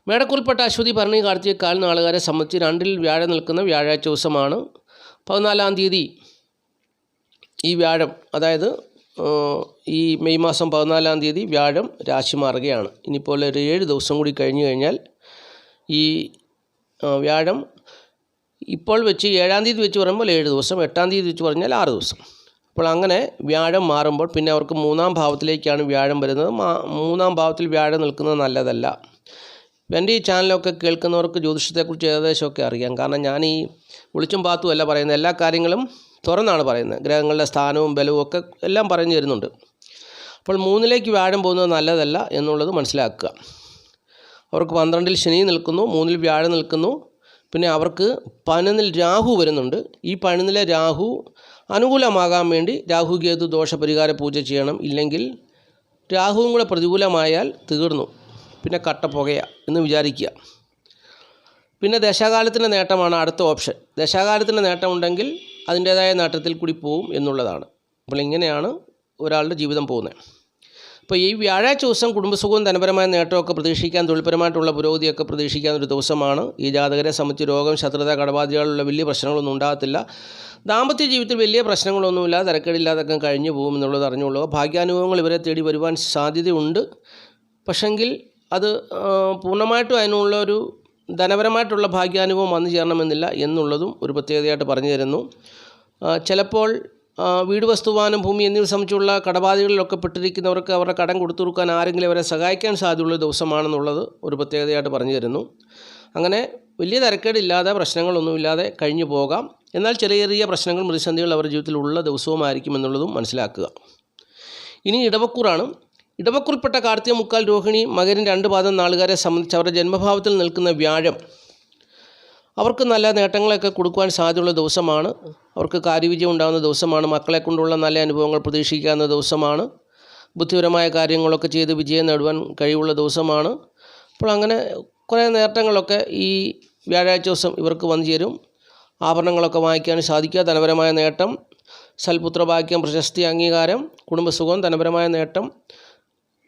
മേടക്കൂറിൽപ്പെട്ട അശ്വതി, ഭരണി, കാർത്തിക, കാൽ നാളുകാരെ സംബന്ധിച്ച് 2-ൽ വ്യാഴം നിൽക്കുന്ന വ്യാഴാഴ്ച ദിവസമാണ്. 14-ാം തീയതി ഈ വ്യാഴം, അതായത് ഈ മെയ് മാസം 14-ാം തീയതി വ്യാഴം രാശി മാറുകയാണ്. ഇനിയിപ്പോൾ ഒരു 7 ദിവസം കൂടി കഴിഞ്ഞു കഴിഞ്ഞാൽ ഈ വ്യാഴം ഇപ്പോൾ വെച്ച് 7-ാം തീയതി വെച്ച് പറയുമ്പോൾ 7 ദിവസം, 8-ാം തീയതി വെച്ച് പറഞ്ഞാൽ 6 ദിവസം. അപ്പോൾ അങ്ങനെ വ്യാഴം മാറുമ്പോൾ പിന്നെ അവർക്ക് 3-ാം ഭാവത്തിലേക്കാണ് വ്യാഴം വരുന്നത്. 3-ാം ഭാവത്തിൽ വ്യാഴം നിൽക്കുന്നത് നല്ലതല്ല. എൻ്റെ ഈ ചാനലൊക്കെ കേൾക്കുന്നവർക്ക് ജ്യോതിഷത്തെക്കുറിച്ച് ഏകദേശമൊക്കെ അറിയാം. കാരണം ഞാൻ ഈ വിളിച്ചും പാത്തും അല്ല പറയുന്നത്, എല്ലാ കാര്യങ്ങളും തുറന്നാണ് പറയുന്നത്. ഗ്രഹങ്ങളുടെ സ്ഥാനവും ബലവും ഒക്കെ എല്ലാം പറഞ്ഞു തരുന്നുണ്ട്. അപ്പോൾ 3-ലേക്ക് വ്യാഴം പോകുന്നത് നല്ലതല്ല എന്നുള്ളത് മനസ്സിലാക്കുക. അവർക്ക് 12-ൽ ശനി നിൽക്കുന്നു, 3-ൽ വ്യാഴം നിൽക്കുന്നു. പിന്നെ അവർക്ക് 11-ൽ രാഹു വരുന്നുണ്ട്. ഈ 11-ലെ രാഹു അനുകൂലമാകാൻ വേണ്ടി രാഹു കേതു ദോഷപരിഹാര പൂജ ചെയ്യണം. ഇല്ലെങ്കിൽ രാഹുവും കൂടെ പ്രതികൂലമായാൽ തീർന്നു, പിന്നെ കട്ടപ്പുകയ എന്ന് വിചാരിക്കുക. പിന്നെ ദശാകാലത്തിൻ്റെ നേട്ടമാണ് അടുത്ത ഓപ്ഷൻ. ദശാകാലത്തിൻ്റെ നേട്ടമുണ്ടെങ്കിൽ അതിൻ്റേതായ നേട്ടത്തിൽ കൂടി പോവും എന്നുള്ളതാണ്. അപ്പോൾ ഇങ്ങനെയാണ് ഒരാളുടെ ജീവിതം പോകുന്നത്. അപ്പോൾ ഈ വ്യാഴാഴ്ച ദിവസം കുടുംബസുഖവും ധനപരമായ നേട്ടമൊക്കെ പ്രതീക്ഷിക്കാൻ, തൊഴിൽപരമായിട്ടുള്ള പുരോഗതിയൊക്കെ പ്രതീക്ഷിക്കാൻ ഒരു ദിവസമാണ്. ഈ ജാതകരെ സംബന്ധിച്ച് രോഗം, ശത്രുത, കടബാധ്യതകളുള്ള വലിയ പ്രശ്നങ്ങളൊന്നും ഉണ്ടാകത്തില്ല. ദാമ്പത്യ ജീവിതത്തിൽ വലിയ പ്രശ്നങ്ങളൊന്നുമില്ല, തിരക്കേടില്ലാതൊക്കെ കഴിഞ്ഞു പോകും എന്നുള്ളത് അറിഞ്ഞുകൊള്ളുക. ഭാഗ്യാനുഭവങ്ങൾ ഇവരെ തേടി വരുവാൻ സാധ്യതയുണ്ട്. പക്ഷെങ്കിൽ അത് പൂർണ്ണമായിട്ടും അതിനുള്ള ഒരു ധനപരമായിട്ടുള്ള ഭാഗ്യാനുഭവം വന്നു ചേരണമെന്നില്ല എന്നുള്ളതും ഒരു പ്രത്യേകതയായിട്ട് പറഞ്ഞു തരുന്നു. ചിലപ്പോൾ വീട്, വസ്തുവാനും ഭൂമി എന്നിവ സംബന്ധിച്ചുള്ള കടബാധ്യതകളിലൊക്കെ പെട്ടിരിക്കുന്നവർക്ക് അവരുടെ കടം കൊടുത്തു തീർക്കാൻ ആരെങ്കിലും അവരെ സഹായിക്കാൻ സാധ്യതയുള്ള ദിവസമാണെന്നുള്ളത് ഒരു പ്രത്യേകതയായിട്ട് പറഞ്ഞു തരുന്നു. അങ്ങനെ വലിയ തിരക്കേടില്ലാതെ, പ്രശ്നങ്ങളൊന്നുമില്ലാതെ കഴിഞ്ഞു പോകാം. എന്നാൽ ചെറിയ ചെറിയ പ്രശ്നങ്ങൾ, പ്രതിസന്ധികൾ അവരുടെ ജീവിതത്തിലുള്ള ദിവസവുമായിരിക്കും എന്നുള്ളതും മനസ്സിലാക്കുക. ഇനി ഇടവക്കൂറാണ്. ഇടവക്കൂറിൽപ്പെട്ട കാർത്തിക, മുക്കാൽ, രോഹിണി, മകരം 2 പാദം നാളുകാരെ സംബന്ധിച്ച് അവരുടെ ജന്മഭാവത്തിൽ നിൽക്കുന്ന വ്യാഴം അവർക്ക് നല്ല നേട്ടങ്ങളൊക്കെ കൊടുക്കുവാൻ സാധ്യതയുള്ള ദിവസമാണ്. അവർക്ക് കാര്യവിജയം ഉണ്ടാകുന്ന ദിവസമാണ്. മക്കളെ കൊണ്ടുള്ള നല്ല അനുഭവങ്ങൾ പ്രതീക്ഷിക്കാവുന്ന ദിവസമാണ്. ബുദ്ധിപരമായ കാര്യങ്ങളൊക്കെ ചെയ്ത് വിജയം നേടുവാൻ കഴിവുള്ള ദിവസമാണ്. അപ്പോൾ അങ്ങനെ കുറേ നേട്ടങ്ങളൊക്കെ ഈ വ്യാഴാഴ്ച ദിവസം ഇവർക്ക് വന്നു ചേരും. ആഭരണങ്ങളൊക്കെ വാങ്ങിക്കാൻ സാധിക്കുക, ധനപരമായ നേട്ടം, സൽപുത്രഭാഗ്യം, പ്രശസ്തി, അംഗീകാരം, കുടുംബസുഖം, ധനപരമായ നേട്ടം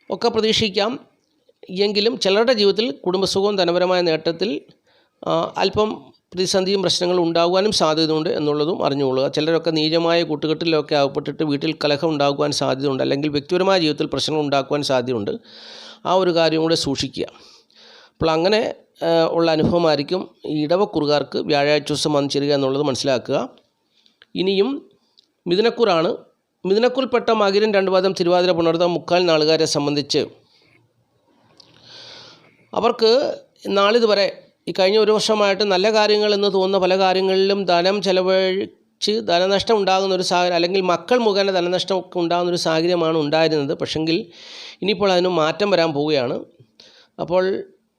ഒക്കെ പ്രതീക്ഷിക്കാം. എങ്കിലും ചിലരുടെ ജീവിതത്തിൽ കുടുംബസുഖവും ധനപരമായ നേട്ടത്തിൽ അല്പം പ്രതിസന്ധിയും പ്രശ്നങ്ങളും ഉണ്ടാകുവാനും സാധ്യതയുണ്ട് എന്നുള്ളതും അറിഞ്ഞുകൊള്ളുക. ചിലരൊക്കെ നീചമായ കൂട്ടുകെട്ടിലൊക്കെ അകപ്പെട്ടിട്ട് വീട്ടിൽ കലഹം ഉണ്ടാകുവാൻ സാധ്യതയുണ്ട്, അല്ലെങ്കിൽ വ്യക്തിപരമായ ജീവിതത്തിൽ പ്രശ്നങ്ങൾ ഉണ്ടാക്കുവാൻ സാധ്യതയുണ്ട്. ആ ഒരു കാര്യം കൂടെ സൂക്ഷിക്കുക. അപ്പോൾ അങ്ങനെ ഉള്ള അനുഭവമായിരിക്കും ഈ ഇടവക്കൂറുകാർക്ക് വ്യാഴാഴ്ച ദിവസം വന്നു ചേരുക എന്നുള്ളത് മനസ്സിലാക്കുക. ഇനിയും മിഥുനക്കൂറാണ്. മിഥുനക്കൂറിൽപ്പെട്ട മകരം 2 പാദം, തിരുവാതിര, പുണർതം, മുക്കാൽ നാളുകാരെ സംബന്ധിച്ച് അവർക്ക് നാളിതുവരെ ഈ കഴിഞ്ഞ ഒരു വർഷമായിട്ട് നല്ല കാര്യങ്ങൾ എന്ന് തോന്നുന്ന പല കാര്യങ്ങളിലും ധനം ചെലവഴിച്ച് ധനനഷ്ടം ഉണ്ടാകുന്ന ഒരു സാഹചര്യം, അല്ലെങ്കിൽ മക്കൾ മുഖേന ധനനഷ്ടമൊക്കെ ഉണ്ടാകുന്ന ഒരു സാഹചര്യമാണ് ഉണ്ടായിരുന്നത്. പക്ഷെങ്കിൽ ഇനിയിപ്പോൾ അതിന് മാറ്റം വരാൻ പോവുകയാണ്. അപ്പോൾ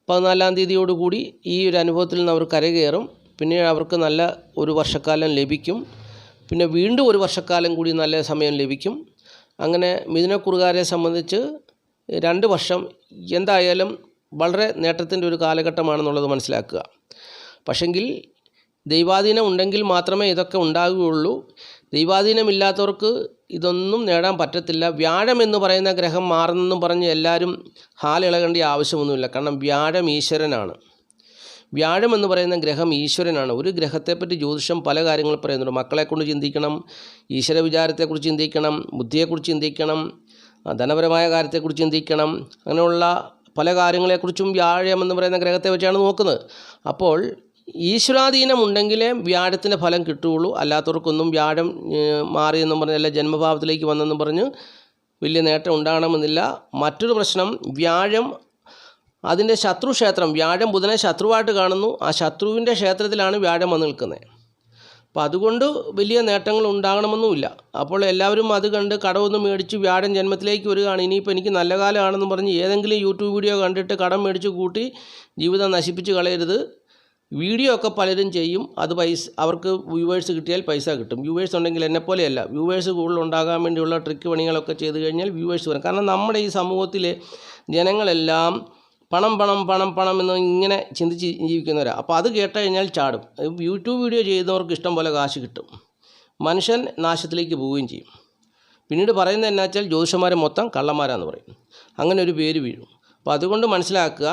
14-ാം തീയതിയോടുകൂടി ഈ ഒരു അനുഭവത്തിൽ നിന്ന് അവർ കരകയറും. പിന്നീട് അവർക്ക് നല്ല ഒരു വർഷക്കാലം ലഭിക്കും. പിന്നെ വീണ്ടും ഒരു വർഷക്കാലം കൂടി നല്ല സമയം ലഭിക്കും. അങ്ങനെ മിഥുനക്കൂറുകാരെ സംബന്ധിച്ച് 2 വർഷം എന്തായാലും വളരെ നേട്ടത്തിൻ്റെ ഒരു കാലഘട്ടമാണെന്നുള്ളത് മനസ്സിലാക്കുക. പക്ഷെങ്കിൽ ദൈവാധീനം ഉണ്ടെങ്കിൽ മാത്രമേ ഇതൊക്കെ ഉണ്ടാകുകയുള്ളൂ. ദൈവാധീനമില്ലാത്തവർക്ക് ഇതൊന്നും നേടാൻ പറ്റത്തില്ല. വ്യാഴം എന്ന് പറയുന്ന ഗ്രഹം മാറുന്നെന്നും പറഞ്ഞ് എല്ലാവരും ഹാലിളകേണ്ട ആവശ്യമൊന്നുമില്ല. കാരണം വ്യാഴം ഈശ്വരനാണ്. വ്യാഴം എന്ന് പറയുന്ന ഗ്രഹം ഈശ്വരനാണ്. ഒരു ഗ്രഹത്തെപ്പറ്റി ജ്യോതിഷം പല കാര്യങ്ങൾ പറയുന്നുണ്ട്. മക്കളെക്കൊണ്ട് ചിന്തിക്കണം, ഈശ്വര വിചാരത്തെക്കുറിച്ച് ചിന്തിക്കണം, ബുദ്ധിയെക്കുറിച്ച് ചിന്തിക്കണം, ധനപരമായ കാര്യത്തെക്കുറിച്ച് ചിന്തിക്കണം. അങ്ങനെയുള്ള പല കാര്യങ്ങളെക്കുറിച്ചും വ്യാഴം എന്ന് പറയുന്ന ഗ്രഹത്തെ വെച്ചാണ് നോക്കുന്നത്. അപ്പോൾ ഈശ്വരാധീനം ഉണ്ടെങ്കിലേ വ്യാഴത്തിൻ്റെ ഫലം കിട്ടുകയുള്ളൂ. അല്ലാത്തവർക്കൊന്നും വ്യാഴം മാറിയെന്നും പറഞ്ഞ് അല്ല ജന്മഭാവത്തിലേക്ക് വന്നെന്നും പറഞ്ഞ് വലിയ നേട്ടം ഉണ്ടാകണമെന്നില്ല. മറ്റൊരു പ്രശ്നം, വ്യാഴം അതിൻ്റെ ശത്രുക്ഷേത്രം, വ്യാഴം ബുധനെ ശത്രുവായിട്ട് കാണുന്നു, ആ ശത്രുവിൻ്റെ ക്ഷേത്രത്തിലാണ് വ്യാഴം വന്ന് നിൽക്കുന്നത്. അപ്പോൾ അതുകൊണ്ട് വലിയ നേട്ടങ്ങൾ ഉണ്ടാകണമെന്നുമില്ല. അപ്പോൾ എല്ലാവരും അത് കണ്ട് കടമൊന്നും മേടിച്ച് വ്യാഴം ജന്മത്തിലേക്ക് വരികയാണ്. ഇനിയിപ്പോൾ എനിക്ക് നല്ല കാലമാണെന്ന് പറഞ്ഞ് ഏതെങ്കിലും യൂട്യൂബ് വീഡിയോ കണ്ടിട്ട് കടം മേടിച്ച് കൂട്ടി ജീവിതം നശിപ്പിച്ച് കളയരുത്. വീഡിയോ ഒക്കെ പലരും ചെയ്യും, അത് അവർക്ക് വ്യൂവേഴ്സ് കിട്ടിയാൽ പൈസ കിട്ടും. വ്യൂവേഴ്സ് ഉണ്ടെങ്കിൽ എന്നെപ്പോലെയല്ല, വ്യൂവേഴ്സ് കൂടുതൽ ഉണ്ടാകാൻ വേണ്ടിയുള്ള ട്രിക്ക് പണികളൊക്കെ ചെയ്ത് കഴിഞ്ഞാൽ വ്യൂവേഴ്സ് വരും. കാരണം നമ്മുടെ ഈ സമൂഹത്തിലെ ജനങ്ങളെല്ലാം പണം പണം പണം പണം എന്ന് ഇങ്ങനെ ചിന്തിച്ച് ജീവിക്കുന്നവരാണ്. അപ്പോൾ അത് കേട്ട് കഴിഞ്ഞാൽ ചാടും. യൂട്യൂബ് വീഡിയോ ചെയ്യുന്നവർക്ക് ഇഷ്ടം പോലെ കാശ് കിട്ടും, മനുഷ്യൻ നാശത്തിലേക്ക് പോവുകയും ചെയ്യും. പിന്നീട് പറയുന്നത് എന്നാ വെച്ചാൽ ജ്യോതിഷന്മാരെ മൊത്തം കള്ളന്മാരാന്ന് പറയും, അങ്ങനെ ഒരു പേര് വീഴും. അപ്പോൾ അതുകൊണ്ട് മനസ്സിലാക്കുക,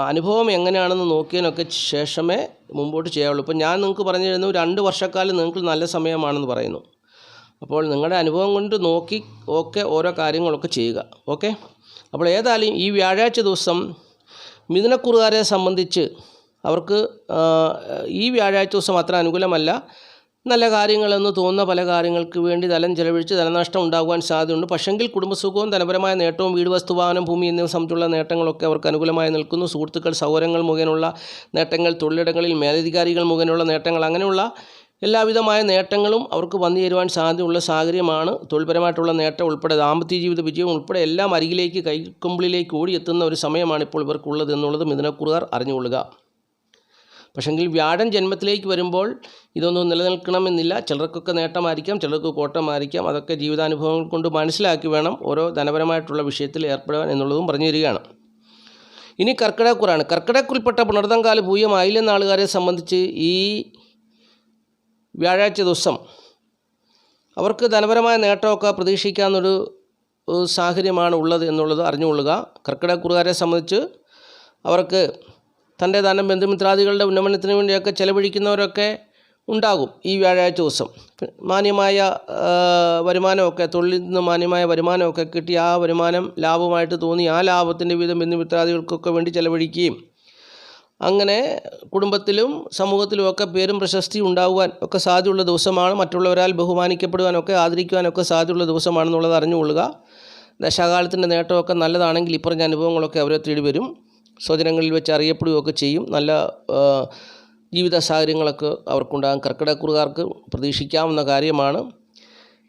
അനുഭവം എങ്ങനെയാണെന്ന് നോക്കിയതിനൊക്കെ ശേഷമേ മുമ്പോട്ട് ചെയ്യാവുള്ളൂ. ഇപ്പോൾ ഞാൻ നിങ്ങൾക്ക് പറഞ്ഞു തരുന്നു 2 വർഷക്കാലം നിങ്ങൾക്ക് നല്ല സമയമാണെന്ന് പറയുന്നു. അപ്പോൾ നിങ്ങളുടെ അനുഭവം കൊണ്ട് നോക്കി ഓരോ കാര്യങ്ങളൊക്കെ ചെയ്യുക. ഓക്കെ. അപ്പോൾ ഏതായാലും ഈ വ്യാഴാഴ്ച ദിവസം മിഥുനക്കുറുകാരെ സംബന്ധിച്ച് അവർക്ക് ഈ വ്യാഴാഴ്ച ദിവസം അത്ര അനുകൂലമല്ല. നല്ല കാര്യങ്ങളെന്ന് തോന്നുന്ന പല കാര്യങ്ങൾക്ക് വേണ്ടി ധനം ചെലവഴിച്ച് ധനനഷ്ടം ഉണ്ടാകുവാൻ സാധ്യതയുണ്ട്. പക്ഷെങ്കിൽ കുടുംബസുഖവും ധനപരമായ നേട്ടവും വീട്, വസ്തു, വാഹനം, ഭൂമി എന്നിവ സംബന്ധിച്ചുള്ള നേട്ടങ്ങളൊക്കെ അവർക്ക് അനുകൂലമായി നിൽക്കുന്നു. സുഹൃത്തുക്കൾ, സഹോദരങ്ങൾ മുഖേനയുള്ള നേട്ടങ്ങൾ, തൊഴിലിടങ്ങളിൽ മേലധികാരികൾ മുഖേനയുള്ള നേട്ടങ്ങൾ, അങ്ങനെയുള്ള എല്ലാവിധമായ നേട്ടങ്ങളും അവർക്ക് വന്നു ചേരുവാൻ സാധ്യതയുള്ള സാഹചര്യമാണ്. തൊഴിൽപരമായിട്ടുള്ള നേട്ടം ഉൾപ്പെടെ ദാമ്പത്യ ജീവിത വിജയം ഉൾപ്പെടെ എല്ലാം അരികിലേക്ക് കൈക്കുമ്പിളിലേക്ക് ഓടിയെത്തുന്ന ഒരു സമയമാണ് ഇപ്പോൾ ഇവർക്കുള്ളത് എന്നുള്ളത് മിഥുനക്കുറുകാർ അറിഞ്ഞുകൊള്ളുക. പക്ഷെങ്കിൽ വ്യാഴം ജന്മത്തിലേക്ക് വരുമ്പോൾ ഇതൊന്നും നിലനിൽക്കണമെന്നില്ല. ചിലർക്കൊക്കെ നേട്ടമായിരിക്കാം, ചിലർക്ക് കോട്ടമായിരിക്കാം. അതൊക്കെ ജീവിതാനുഭവങ്ങൾ കൊണ്ട് മനസ്സിലാക്കി വേണം ഓരോ ധനപരമായിട്ടുള്ള വിഷയത്തിൽ ഏർപ്പെടുവാൻ എന്നുള്ളതും പറഞ്ഞു തരികയാണ്. ഇനി കർക്കിടകക്കുറാണ്. കർക്കിടകക്കുറിൽപ്പെട്ട പുണർതങ്കാല പൂയം ആയില്യം നാളുകാരെ സംബന്ധിച്ച് ഈ വ്യാഴാഴ്ച ദിവസം അവർക്ക് ധനപരമായ നേട്ടമൊക്കെ പ്രതീക്ഷിക്കാവുന്നൊരു സാഹചര്യമാണ് ഉള്ളത് എന്നുള്ളത് അറിഞ്ഞുകൊള്ളുക. കർക്കിടകക്കുറുകാരെ സംബന്ധിച്ച് അവർക്ക് തൻ്റെ ധനം ബന്ധുമിത്രാദികളുടെ ഉന്നമനത്തിന് വേണ്ടിയൊക്കെ ചെലവഴിക്കുന്നവരൊക്കെ ഉണ്ടാകും. ഈ വ്യാഴാഴ്ച ദിവസം മാന്യമായ വരുമാനമൊക്കെ, തൊഴിലിൽ നിന്ന് മാന്യമായ വരുമാനമൊക്കെ കിട്ടി ആ വരുമാനം ലാഭമായിട്ട് തോന്നി ആ ലാഭത്തിൻ്റെ വീതം ബന്ധുമിത്രാദികൾക്കൊക്കെ വേണ്ടി ചെലവഴിക്കുകയും അങ്ങനെ കുടുംബത്തിലും സമൂഹത്തിലുമൊക്കെ പേരും പ്രശസ്തി ഉണ്ടാകുവാൻ ഒക്കെ സാധ്യതയുള്ള ദിവസമാണ്. മറ്റുള്ളവരാൽ ബഹുമാനിക്കപ്പെടുവാനൊക്കെ ആദരിക്കുവാനൊക്കെ സാധ്യതയുള്ള ദിവസമാണെന്നുള്ളത് അറിഞ്ഞുകൊള്ളുക. ദശാകാലത്തിൻ്റെ നേട്ടമൊക്കെ നല്ലതാണെങ്കിൽ ഇപ്പറഞ്ഞ അനുഭവങ്ങളൊക്കെ അവരെ തേടി വരും. സ്വജനങ്ങളിൽ വെച്ച് അറിയപ്പെടുകയൊക്കെ ചെയ്യും. നല്ല ജീവിത സാഹചര്യങ്ങളൊക്കെ അവർക്കുണ്ടാകും. കർക്കിടകക്കുറുകാർക്ക് പ്രതീക്ഷിക്കാവുന്ന കാര്യമാണ്.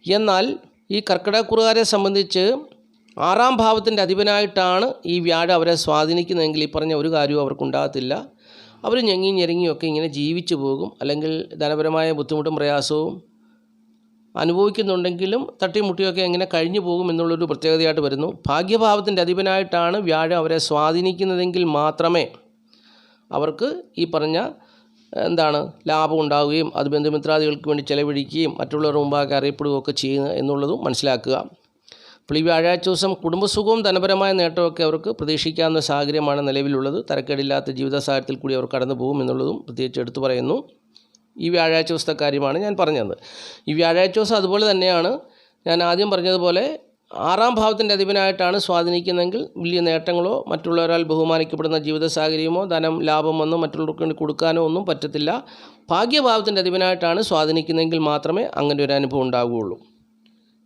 എന്നാൽ ഈ കർക്കിടകക്കുറുകാരെ സംബന്ധിച്ച് 6-ാം ഭാവത്തിൻ്റെ അധിപനായിട്ടാണ് ഈ വ്യാഴം അവരെ സ്വാധീനിക്കുന്നതെങ്കിൽ ഈ പറഞ്ഞ ഒരു കാര്യവും അവർക്കുണ്ടാകത്തില്ല. അവർ ഞെങ്ങി ഞെരുങ്ങിയൊക്കെ ഇങ്ങനെ ജീവിച്ചു പോകും. അല്ലെങ്കിൽ ധനപരമായ ബുദ്ധിമുട്ടും പ്രയാസവും അനുഭവിക്കുന്നുണ്ടെങ്കിലും തട്ടിമുട്ടിയൊക്കെ എങ്ങനെ കഴിഞ്ഞു പോകും എന്നുള്ളൊരു പ്രത്യേകതയായിട്ട് വരുന്നു. ഭാഗ്യഭാവത്തിൻ്റെ അധിപനായിട്ടാണ് വ്യാഴം അവരെ സ്വാധീനിക്കുന്നതെങ്കിൽ മാത്രമേ അവർക്ക് ഈ പറഞ്ഞ ലാഭം ഉണ്ടാവുകയും അത് ബന്ധുമിത്രാദികൾക്ക് വേണ്ടി ചെലവഴിക്കുകയും മറ്റുള്ളവരുടെ മുമ്പാകെ അറിയപ്പെടുകയൊക്കെ ചെയ്യുക എന്നുള്ളതും മനസ്സിലാക്കുക. അപ്പോൾ ഈ വ്യാഴാഴ്ച ദിവസം കുടുംബസുഖവും ധനപരമായ നേട്ടമൊക്കെ അവർക്ക് പ്രതീക്ഷിക്കാവുന്ന സാഹചര്യമാണ് നിലവിലുള്ളത്. തരക്കേടില്ലാത്ത ജീവിത സാഹചര്യത്തിൽ കൂടി അവർ കടന്നു പോകും എന്നുള്ളതും പ്രത്യേകിച്ച് എടുത്തു പറയുന്നു. ഈ വ്യാഴാഴ്ച ദിവസത്തെ കാര്യമാണ് ഞാൻ പറഞ്ഞത്. ഈ വ്യാഴാഴ്ച ദിവസം അതുപോലെ തന്നെയാണ് ഞാൻ ആദ്യം പറഞ്ഞതുപോലെ 6-ാം ഭാവത്തിൻ്റെ അധിപനായിട്ടാണ് സ്വാധീനിക്കുന്നതെങ്കിൽ വലിയ നേട്ടങ്ങളോ മറ്റുള്ളവരാൽ ബഹുമാനിക്കപ്പെടുന്ന ജീവിത സാഹചര്യമോ ധനം ലാഭം വന്നോ മറ്റുള്ളവർക്ക് വേണ്ടി കൊടുക്കാനോ ഒന്നും പറ്റത്തില്ല. ഭാഗ്യഭാവത്തിൻ്റെ അധിപനായിട്ടാണ് സ്വാധീനിക്കുന്നതെങ്കിൽ മാത്രമേ അങ്ങനെ ഒരു അനുഭവം ഉണ്ടാവുകയുള്ളൂ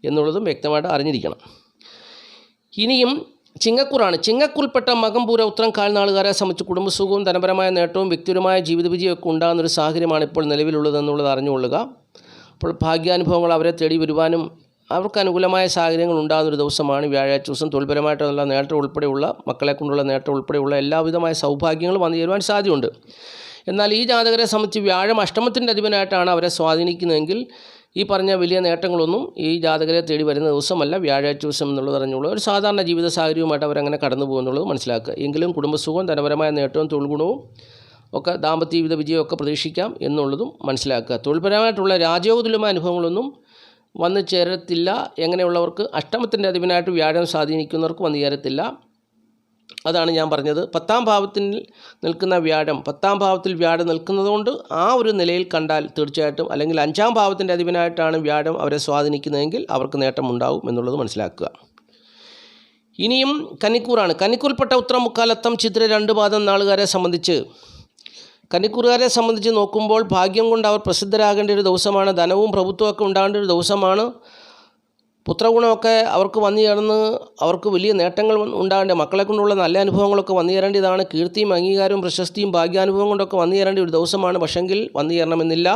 എന്നുള്ളതും വ്യക്തമായിട്ട് അറിഞ്ഞിരിക്കണം. ഇനിയും ചിങ്ങക്കൂറാണ്. ചിങ്ങക്കൂറിൽപ്പെട്ട മകം, പൂര, ഉത്രം, കാൽനാളുകാരെ സംബന്ധിച്ച് കുടുംബസുഖവും ധനപരമായ നേട്ടവും വ്യക്തിപരമായ ജീവിത വിജയമൊക്കെ ഉണ്ടാകുന്നൊരു സാഹചര്യമാണ് ഇപ്പോൾ നിലവിലുള്ളതെന്നുള്ളത് അറിഞ്ഞുകൊള്ളുക. അപ്പോൾ ഭാഗ്യാനുഭവങ്ങൾ അവരെ തേടി വരുവാനും അവർക്ക് അനുകൂലമായ സാഹചര്യങ്ങൾ ഉണ്ടാകുന്നൊരു ദിവസമാണ് വ്യാഴാഴ്ച ദിവസം. തൊഴിൽപരമായിട്ടുള്ള നേട്ടം ഉൾപ്പെടെയുള്ള മക്കളെ കൊണ്ടുള്ള നേട്ടം ഉൾപ്പെടെയുള്ള എല്ലാവിധമായ സൗഭാഗ്യങ്ങളും വന്നു ചേരുവാൻ സാധ്യതയുണ്ട്. എന്നാൽ ഈ ജാതകരെ സംബന്ധിച്ച് വ്യാഴം അഷ്ടമത്തിൻ്റെ അധിപനായിട്ടാണ് അവരെ സ്വാധീനിക്കുന്നതെങ്കിൽ ഈ പറഞ്ഞ വലിയ നേട്ടങ്ങളൊന്നും ഈ ജാതകരെ തേടി വരുന്ന ദിവസമല്ല വ്യാഴാഴ്ച ദിവസം എന്നുള്ളത് അറിഞ്ഞുള്ള ഒരു സാധാരണ ജീവിത സാഹചര്യവുമായിട്ട് അവരങ്ങനെ കടന്നു പോകുന്നുള്ളത് മനസ്സിലാക്കുക. എങ്കിലും കുടുംബസുഖവും ധനപരമായ നേട്ടവും തൊഴിൽ ഗുണവും ഒക്കെ ദാമ്പത്യ ജീവിത വിജയമൊക്കെ പ്രതീക്ഷിക്കാം എന്നുള്ളതും മനസ്സിലാക്കുക. തൊഴിൽപരമായിട്ടുള്ള രാജയോഗതുല്യമായ അനുഭവങ്ങളൊന്നും വന്നു ചേരത്തില്ല. എങ്ങനെയുള്ളവർക്ക് അഷ്ടമത്തിൻ്റെ അധിപനായിട്ട് വ്യാഴം സ്വാധീനിക്കുന്നവർക്ക് വന്നു ചേരത്തില്ല. അതാണ് ഞാൻ പറഞ്ഞത്. 10-ാം ഭാവത്തിൽ നിൽക്കുന്ന വ്യാഴം 10-ാം ഭാവത്തിൽ വ്യാഴം നിൽക്കുന്നതുകൊണ്ട് ആ ഒരു നിലയിൽ കണ്ടാൽ തീർച്ചയായിട്ടും, അല്ലെങ്കിൽ 5-ാം ഭാവത്തിൻ്റെ അധിപനായിട്ടാണ് വ്യാഴം അവരെ സ്വാധീനിക്കുന്നതെങ്കിൽ അവർക്ക് നേട്ടമുണ്ടാവും എന്നുള്ളത് മനസ്സിലാക്കുക. ഇനിയും കന്നിക്കൂറാണ്. കന്നിക്കൂറിൽപ്പെട്ട ഉത്രം, മുക്കാലത്തം, ചിത്ര, 2 പാദം നാളുകാരെ സംബന്ധിച്ച് കന്നിക്കൂറുകാരെ സംബന്ധിച്ച് നോക്കുമ്പോൾ ഭാഗ്യം കൊണ്ട് അവർ പ്രസിദ്ധരാകേണ്ട ഒരു ദിവസമാണ്. ധനവും പ്രഭുത്വമൊക്കെ ഉണ്ടാകേണ്ട ഒരു ദിവസമാണ്. പുത്രഗുണമൊക്കെ അവർക്ക് വന്നു ചേർന്ന് അവർക്ക് വലിയ നേട്ടങ്ങൾ ഉണ്ടാകേണ്ട മക്കളെ കൊണ്ടുള്ള നല്ല അനുഭവങ്ങളൊക്കെ വന്നു ചേരേണ്ടതാണ്. കീർത്തിയും അംഗീകാരവും പ്രശസ്തിയും ഭാഗ്യാനുഭവം കൊണ്ടൊക്കെ വന്നു ചേരേണ്ട ഒരു ദിവസമാണ്. പക്ഷെങ്കിൽ വന്നു ചേരണമെന്നില്ല.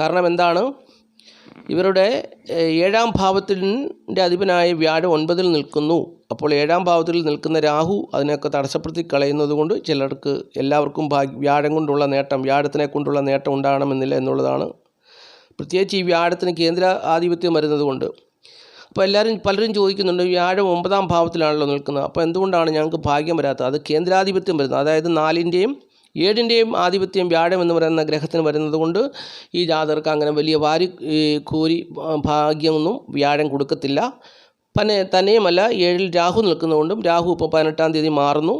കാരണം എന്താണ്? ഇവരുടെ 7ാം ഭാവത്തിൻ്റെ അധിപനായ വ്യാഴം 9-ൽ നിൽക്കുന്നു. അപ്പോൾ 7ാം ഭാവത്തിൽ നിൽക്കുന്ന രാഹു അതിനെയൊക്കെ തടസ്സപ്പെടുത്തി കളയുന്നത് കൊണ്ട് ചിലർക്ക് എല്ലാവർക്കും വ്യാഴം കൊണ്ടുള്ള നേട്ടം, വ്യാഴത്തിനെ കൊണ്ടുള്ള നേട്ടം ഉണ്ടാകണമെന്നില്ല എന്നുള്ളതാണ്. പ്രത്യേകിച്ച് ഈ വ്യാഴത്തിന് കേന്ദ്ര ആധിപത്യം വരുന്നത് കൊണ്ട്. അപ്പോൾ പലരും ചോദിക്കുന്നുണ്ട്, വ്യാഴം 9ാം ഭാവത്തിലാണല്ലോ നിൽക്കുന്നത്, അപ്പോൾ എന്തുകൊണ്ടാണ് ഞങ്ങൾക്ക് ഭാഗ്യം വരാത്തത്? അത് കേന്ദ്രാധിപത്യം വരുന്നത്, അതായത് 4ൻ്റെയും 7ൻ്റെയും ആധിപത്യം വ്യാഴം എന്ന് പറയുന്ന ഗ്രഹത്തിന് വരുന്നത് കൊണ്ട് ഈ ജാതകർക്ക് അങ്ങനെ വലിയ കോരി ഭാഗ്യമൊന്നും വ്യാഴം കൊടുക്കത്തില്ല. തന്നെയുമല്ല 7ൽ രാഹു നിൽക്കുന്നതുകൊണ്ടും രാഹു ഇപ്പോൾ 18-ാം തീയതി മാറുന്നു.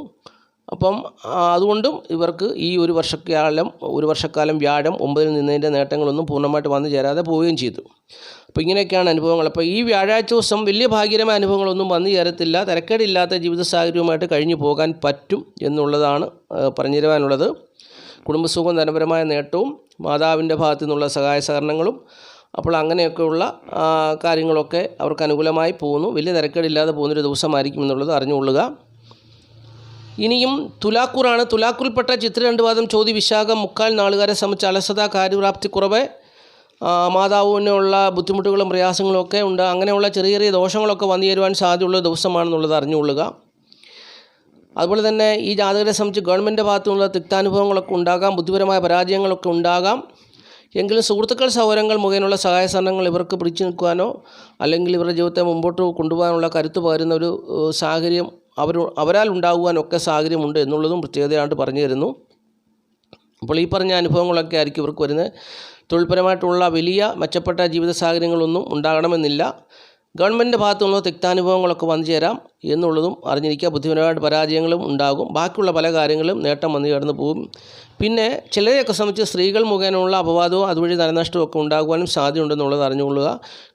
അപ്പം അതുകൊണ്ടും ഇവർക്ക് ഈ ഒരു വർഷക്കാലം വ്യാഴം 9-ൽ നിന്നതിൻ്റെ നേട്ടങ്ങളൊന്നും പൂർണ്ണമായിട്ട് വന്നു ചേരാതെ പോവുകയും ചെയ്തു. അപ്പോൾ ഇങ്ങനെയൊക്കെയാണ് അനുഭവങ്ങൾ. അപ്പോൾ ഈ വ്യാഴാഴ്ച ദിവസം വലിയ ഭാഗ്യകരമായ അനുഭവങ്ങളൊന്നും വന്നു ചേരത്തില്ല. തിരക്കേടില്ലാത്ത ജീവിത സാഹചര്യവുമായിട്ട് കഴിഞ്ഞു പോകാൻ പറ്റും എന്നുള്ളതാണ് പറഞ്ഞു തരുവാനുള്ളത്. കുടുംബസുഖവും ധനപരമായ നേട്ടവും മാതാവിൻ്റെ ഭാഗത്തു നിന്നുള്ള സഹായ സഹകരണങ്ങളും, അപ്പോൾ അങ്ങനെയൊക്കെയുള്ള കാര്യങ്ങളൊക്കെ അവർക്ക് അനുകൂലമായി പോകുന്നു. വലിയ തിരക്കേടില്ലാതെ പോകുന്നൊരു ദിവസമായിരിക്കും എന്നുള്ളത് അറിഞ്ഞുകൊള്ളുക. ഇനിയും തുലാക്കൂറാണ്. തുലാക്കൂറിൽപ്പെട്ട ചിത്ര 2 പാദം ചോതി വിശാഖം 3/4 നാളുകാരെ സംബന്ധിച്ച് അലസത, കാര്യപ്രാപ്തി കുറവ്, മാതാവിനുള്ള ബുദ്ധിമുട്ടുകളും പ്രയാസങ്ങളും ഒക്കെ ഉണ്ട്. അങ്ങനെയുള്ള ചെറിയ ചെറിയ ദോഷങ്ങളൊക്കെ വന്നു ചേരുവാൻ സാധ്യതയുള്ള ദിവസമാണെന്നുള്ളത് അറിഞ്ഞുകൊള്ളുക. അതുപോലെ തന്നെ ഈ ജാതകരെ സംബന്ധിച്ച് ഗവൺമെൻറ് ഭാഗത്തു നിന്നുള്ള തിക്താനുഭവങ്ങളൊക്കെ ഉണ്ടാകാം, ബുദ്ധിപരമായ പരാജയങ്ങളൊക്കെ ഉണ്ടാകാം. എങ്കിലും സുഹൃത്തുക്കൾ സൗകര്യങ്ങൾ മുഖേനയുള്ള സഹായ സഹകരണങ്ങൾ ഇവർക്ക് പിടിച്ചു നിൽക്കുവാനോ അല്ലെങ്കിൽ ഇവരുടെ ജീവിതത്തെ മുമ്പോട്ട് കൊണ്ടുപോകാനുള്ള കരുത്ത് പകരുന്ന ഒരു സാഹചര്യം അവരാൽ ഉണ്ടാകുവാനൊക്കെ സാഹചര്യമുണ്ട് എന്നുള്ളതും പ്രത്യേകതയായിട്ട് പറഞ്ഞു തരുന്നു. അപ്പോൾ ഈ പറഞ്ഞ അനുഭവങ്ങളൊക്കെ ആയിരിക്കും ഇവർക്ക് വരുന്നത്. തൊഴിൽപരമായിട്ടുള്ള വലിയ മെച്ചപ്പെട്ട ജീവിത സാഹചര്യങ്ങളൊന്നും ഉണ്ടാകണമെന്നില്ല. ഗവൺമെൻറ്റിൻ്റെ ഭാഗത്തുനിന്നുള്ള തിക്താനുഭവങ്ങളൊക്കെ വന്നു ചേരാം എന്നുള്ളതും അറിഞ്ഞിരിക്കുക. ബുദ്ധിപരമായിട്ട് പരാജയങ്ങളും ഉണ്ടാകും. ബാക്കിയുള്ള പല കാര്യങ്ങളും നേട്ടം വന്നു ചേർന്ന് പോകും. പിന്നെ ചിലരെയൊക്കെ സംബന്ധിച്ച് സ്ത്രീകൾ മുഖേനയുള്ള അപവാദവും അതുവഴി ധനനഷ്ടവും ഒക്കെ ഉണ്ടാകുവാനും സാധ്യതയുണ്ടെന്നുള്ളത് അറിഞ്ഞുകൊള്ളുക.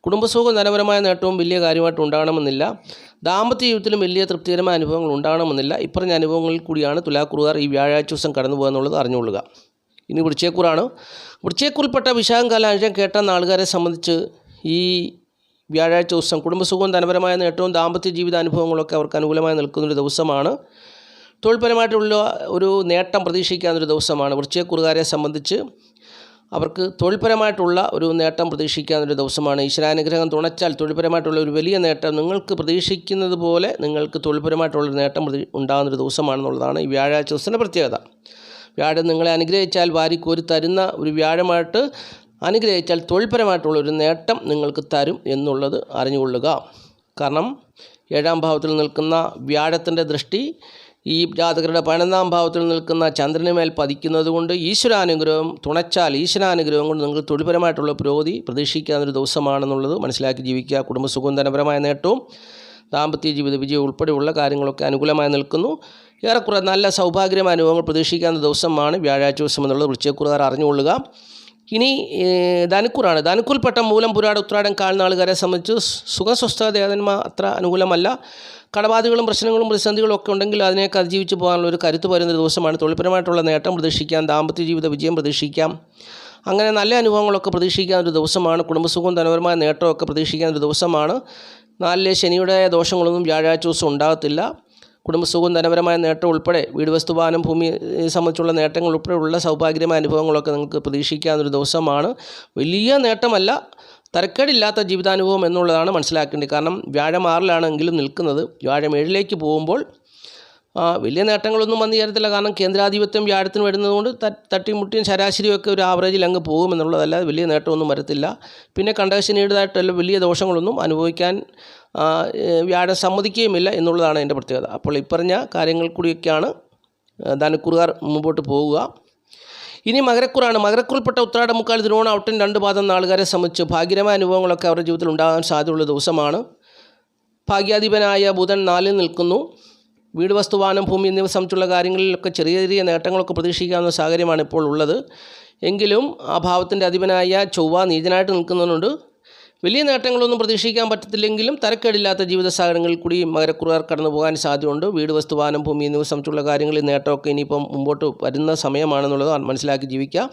കുടുംബസുഖവും ധനപരമായ നേട്ടവും വലിയ കാര്യമായിട്ട് ഉണ്ടാകണമെന്നില്ല. ദാമ്പത്യ ജീവിതത്തിലും വലിയ തൃപ്തികരമായ അനുഭവങ്ങൾ ഉണ്ടാകണമെന്നില്ല. ഇപ്പറഞ്ഞ അനുഭവങ്ങളിൽ കൂടിയാണ് തുലാക്കൂറുകാർ ഈ വ്യാഴാഴ്ച ദിവസം കടന്നു പോകുക എന്നുള്ളത് അറിഞ്ഞുകൊള്ളുക. ഇനി വൃശ്ചികക്കൂറാണ്. വൃശ്ചികക്കൂറിൽപ്പെട്ട വിശാഖം കാലാഞ്ചം കേട്ട നാളുകാരെ സംബന്ധിച്ച് ഈ വ്യാഴാഴ്ച ദിവസം കുടുംബസുഖവും ധനപരമായ നേട്ടവും ദാമ്പത്യ ജീവിത അനുഭവങ്ങളൊക്കെ അവർക്ക് അനുകൂലമായി നിൽക്കുന്നൊരു ദിവസമാണ്. തൊഴിൽപരമായിട്ടുള്ള ഒരു നേട്ടം പ്രതീക്ഷിക്കാവുന്നൊരു ദിവസമാണ്. വൃശ്ചികക്കൂറുകാരെ സംബന്ധിച്ച് അവർക്ക് തൊഴിൽപരമായിട്ടുള്ള ഒരു നേട്ടം പ്രതീക്ഷിക്കാവുന്നൊരു ദിവസമാണ്. ഈശ്വരാനുഗ്രഹം തുണച്ചാൽ തൊഴിൽപരമായിട്ടുള്ള ഒരു വലിയ നേട്ടം നിങ്ങൾക്ക് പ്രതീക്ഷിക്കുന്നത് പോലെ നിങ്ങൾക്ക് തൊഴിൽപരമായിട്ടുള്ളൊരു നേട്ടം ഉണ്ടാകുന്നൊരു ദിവസമാണെന്നുള്ളതാണ് ഈ വ്യാഴാഴ്ച ദിവസത്തിൻ്റെ പ്രത്യേകത. വ്യാഴം നിങ്ങളെ അനുഗ്രഹിച്ചാൽ വാരിക്കോരി തരുന്ന ഒരു വ്യാഴമായിട്ട് അനുഗ്രഹിച്ചാൽ തൊഴിൽപരമായിട്ടുള്ള ഒരു നേട്ടം നിങ്ങൾക്ക് തരും എന്നുള്ളത് അറിഞ്ഞുകൊള്ളുക. കാരണം 7ാം ഭാവത്തിൽ നിൽക്കുന്ന വ്യാഴത്തിൻ്റെ ദൃഷ്ടി ഈ ജാതകരുടെ 11ാം ഭാവത്തിൽ നിൽക്കുന്ന ചന്ദ്രന് മേൽ പതിക്കുന്നത് കൊണ്ട് ഈശ്വരാനുഗ്രഹം തുണച്ചാൽ ഈശ്വരാനുഗ്രഹം കൊണ്ട് നിങ്ങൾക്ക് തൊഴിൽപരമായിട്ടുള്ള പുരോഗതി പ്രതീക്ഷിക്കാവുന്നൊരു ദിവസമാണെന്നുള്ളത് മനസ്സിലാക്കി ജീവിക്കുക. കുടുംബസുഖവും ധനപരമായ നേട്ടവും ദാമ്പത്യ ജീവിത വിജയം ഉൾപ്പെടെയുള്ള കാര്യങ്ങളൊക്കെ അനുകൂലമായി നിൽക്കുന്നു. ഏറെക്കുറെ നല്ല സൗഭാഗ്യമായ അനുഭവങ്ങൾ പ്രതീക്ഷിക്കാവുന്ന ദിവസമാണ് വ്യാഴാഴ്ച ദിവസം എന്നുള്ളത് വൃശ്ചികക്കൂറുകാർ അറിഞ്ഞുകൊള്ളുക. ഇനി ധനുക്കൂറാണ്. ധനുക്കൂറിൽപ്പെട്ട മൂലം, പുരാട, ഉത്രാടം, കാൽനാളുകാരെ സംബന്ധിച്ച് സുഖസ്വസ്ഥ ദേവന്മാർ അത്ര അനുകൂലമല്ല. കടബാധകളും പ്രശ്നങ്ങളും പ്രതിസന്ധികളും ഒക്കെ ഉണ്ടെങ്കിൽ അതിനെയൊക്കെ അതിജീവിച്ച് പോകാനുള്ള ഒരു കരുത്ത് വരുന്നൊരു ദിവസമാണ്. തൊഴിൽപരമായിട്ടുള്ള നേട്ടം പ്രതീക്ഷിക്കാം, ദാമ്പത്യ ജീവിത വിജയം പ്രതീക്ഷിക്കാം. അങ്ങനെ നല്ല അനുഭവങ്ങളൊക്കെ പ്രതീക്ഷിക്കാവുന്നൊരു ദിവസമാണ്. കുടുംബസുഖവും ധനപരമായ നേട്ടമൊക്കെ പ്രതീക്ഷിക്കാവുന്നൊരു ദിവസമാണ്. 4-ലെ ശനിയുടെ ദോഷങ്ങളൊന്നും വ്യാഴാഴ്ച ദിവസം ഉണ്ടാകത്തില്ല. കുടുംബസുഖവും ധനപരമായ നേട്ടം ഉൾപ്പെടെ വീട് വസ്തുവാനും ഭൂമി സംബന്ധിച്ചുള്ള നേട്ടങ്ങൾ ഉൾപ്പെടെയുള്ള സൗഭാഗ്യമായ അനുഭവങ്ങളൊക്കെ നിങ്ങൾക്ക് പ്രതീക്ഷിക്കാവുന്നൊരു ദിവസമാണ്. വലിയ നേട്ടമല്ല, തരക്കേടില്ലാത്ത ജീവിതാനുഭവം എന്നുള്ളതാണ് മനസ്സിലാക്കേണ്ടത്. കാരണം വ്യാഴം 6-ലാണെങ്കിലും നിൽക്കുന്നത്. വ്യാഴം 7-ലേക്ക് പോകുമ്പോൾ വലിയ നേട്ടങ്ങളൊന്നും വന്നു ചേരത്തില്ല. കാരണം കേന്ദ്രാധിപത്യം വ്യാഴത്തിന് വരുന്നതുകൊണ്ട് തട്ടിമുട്ടിയും ശരാശരിയൊക്കെ ഒരു ആവറേജിൽ അങ്ങ് പോകുമെന്നുള്ളതല്ലാതെ വലിയ നേട്ടമൊന്നും വരത്തില്ല. പിന്നെ കണ്ടകശനിയുടേതായിട്ടുള്ള വലിയ ദോഷങ്ങളൊന്നും അനുഭവിക്കാൻ വ്യാഴം സമ്മതിക്കുകയുമില്ല എന്നുള്ളതാണ് എൻ്റെ പ്രത്യേകത. അപ്പോൾ ഇപ്പറഞ്ഞ കാര്യങ്ങൾ കൂടിയൊക്കെയാണ് ധനുക്കൂറുകാർ മുമ്പോട്ട് പോവുക. ഇനി മകരക്കൂറാണ്. മകരക്കൂറിൽപ്പെട്ട ഉത്രാടം, മുക്കാൽ, തിരുവോണം, ഔട്ടൻ 2 പാദം നാളുകാരെ സംബന്ധിച്ച് ഭാഗ്യകരമായ അനുഭവങ്ങളൊക്കെ അവരുടെ ജീവിതത്തിൽ ഉണ്ടാകാൻ സാധ്യതയുള്ള ദിവസമാണ്. ഭാഗ്യാധിപനായ ബുധൻ 4-ൽ നിൽക്കുന്നു. വീട് വസ്തുവാനം ഭൂമി എന്നിവ സംബന്ധിച്ചുള്ള കാര്യങ്ങളിലൊക്കെ ചെറിയ ചെറിയ നേട്ടങ്ങളൊക്കെ പ്രതീക്ഷിക്കാവുന്ന സാഹചര്യമാണ് ഇപ്പോൾ ഉള്ളത്. എങ്കിലും ആ ഭാവത്തിൻ്റെ അധിപനായ ചൊവ്വ നീചനായിട്ട് നിൽക്കുന്നതുകൊണ്ട് വലിയ നേട്ടങ്ങളൊന്നും പ്രതീക്ഷിക്കാൻ പറ്റത്തില്ലെങ്കിലും തരക്കേടില്ലാത്ത ജീവിത സാഹചര്യങ്ങളിൽ കൂടി മകരക്കൂറുകാർ കടന്നു പോകാൻ സാധ്യതയുണ്ട്. വീട് വസ്തുവാനം ഭൂമി എന്നിവ സംബന്ധിച്ചുള്ള കാര്യങ്ങളിൽ നേട്ടമൊക്കെ ഇനിയിപ്പം മുമ്പോട്ട് വരുന്ന സമയമാണെന്നുള്ളത് മനസ്സിലാക്കി ജീവിക്കുക.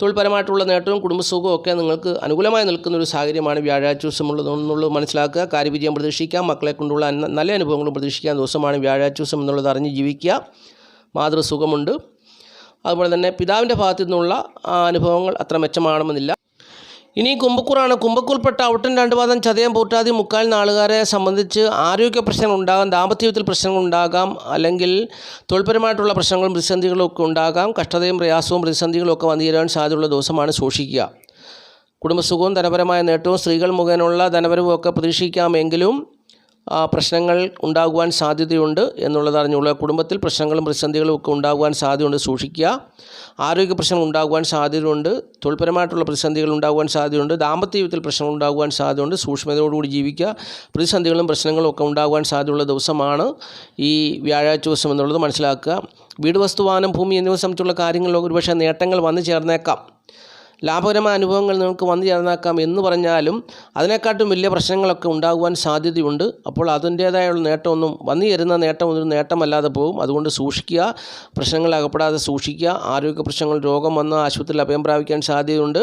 തൊഴിൽപരമായിട്ടുള്ള നേട്ടവും കുടുംബസുഖവും ഒക്കെ നിങ്ങൾക്ക് അനുകൂലമായി നിൽക്കുന്ന ഒരു സാഹചര്യമാണ് വ്യാഴാഴ്ച ദിവസമുള്ളതെന്നുള്ളത് മനസ്സിലാക്കുക. കാര്യവിജയം പ്രതീക്ഷിക്കാം. മക്കളെ കൊണ്ടുള്ള നല്ല അനുഭവങ്ങളും പ്രതീക്ഷിക്കാൻ ദിവസമാണ് വ്യാഴാഴ്ച ദിവസം എന്നുള്ളത് അറിഞ്ഞ് ജീവിക്കുക. മാതൃസുഖമുണ്ട്. അതുപോലെ തന്നെ പിതാവിൻ്റെ ഭാഗത്തു നിന്നുള്ള അനുഭവങ്ങൾ അത്ര മെച്ചമാണെന്നില്ല. ഇനി കുംഭക്കൂറാണ്. കുംഭക്കൂറിൽപ്പെട്ട ഔട്ടൻ 2 പാദം ചതയം പൂട്ടാതി മുക്കാൽ നാളുകാരെ സംബന്ധിച്ച് ആരോഗ്യ പ്രശ്നങ്ങൾ ഉണ്ടാകാം, ദാമ്പത്യത്തിൽ പ്രശ്നങ്ങൾ ഉണ്ടാകാം, അല്ലെങ്കിൽ തൊഴിൽപരമായിട്ടുള്ള പ്രശ്നങ്ങളും പ്രതിസന്ധികളും ഒക്കെ ഉണ്ടാകാം. കഷ്ടതയും പ്രയാസവും പ്രതിസന്ധികളും ഒക്കെ വന്നു ചേരാൻ സാധ്യതയുള്ള ദിവസമാണ്. സൂക്ഷിക്കുക. കുടുംബസുഖവും ധനപരമായ നേട്ടവും സ്ത്രീകൾ മുഖേനയുള്ള ധനപരവും ഒക്കെ പ്രതീക്ഷിക്കാമെങ്കിലും പ്രശ്നങ്ങൾ ഉണ്ടാകുവാൻ സാധ്യതയുണ്ട് എന്നുള്ളത് അറിഞ്ഞുകൊള്ളുക. കുടുംബത്തിൽ പ്രശ്നങ്ങളും പ്രതിസന്ധികളും ഒക്കെ ഉണ്ടാകുവാൻ സാധ്യതയുണ്ട്. സൂക്ഷിക്കുക. ആരോഗ്യ പ്രശ്നങ്ങൾ ഉണ്ടാകുവാൻ സാധ്യതയുണ്ട്. തൊഴിൽപരമായിട്ടുള്ള പ്രതിസന്ധികൾ ഉണ്ടാകുവാൻ സാധ്യതയുണ്ട്. ദാമ്പത്യ ജീവിതത്തിൽ പ്രശ്നങ്ങൾ ഉണ്ടാകുവാൻ സാധ്യതയുണ്ട്. സൂക്ഷ്മതയോടുകൂടി ജീവിക്കുക. പ്രതിസന്ധികളും പ്രശ്നങ്ങളും ഒക്കെ ഉണ്ടാകുവാൻ സാധ്യതയുള്ള ദിവസമാണ് ഈ വ്യാഴാഴ്ച ദിവസം എന്നുള്ളത് മനസ്സിലാക്കുക. വീട്, വസ്തു, വാഹനം, ഭൂമി എന്നിവ സംബന്ധിച്ചുള്ള കാര്യങ്ങളിലൊക്കെ ഒരുപക്ഷെ നേട്ടങ്ങൾ വന്നു ചേർന്നേക്കാം. ലാഭകരമായ അനുഭവങ്ങൾ നിങ്ങൾക്ക് വന്നു ചേർന്നേക്കാം എന്ന് പറഞ്ഞാലും അതിനെക്കാട്ടും വലിയ പ്രശ്നങ്ങളൊക്കെ ഉണ്ടാകുവാൻ സാധ്യതയുണ്ട്. അപ്പോൾ അതിൻ്റേതായുള്ള നേട്ടമൊന്നും വന്നു ചേരുന്ന നേട്ടം ഒരു നേട്ടമല്ലാതെ പോകും. അതുകൊണ്ട് സൂക്ഷിക്കുക. പ്രശ്നങ്ങൾ അകപ്പെടാതെ സൂക്ഷിക്കുക. ആരോഗ്യ പ്രശ്നങ്ങൾ, രോഗം വന്ന് ആശുപത്രിയിൽ അഭയം പ്രാപിക്കാൻ സാധ്യതയുണ്ട്.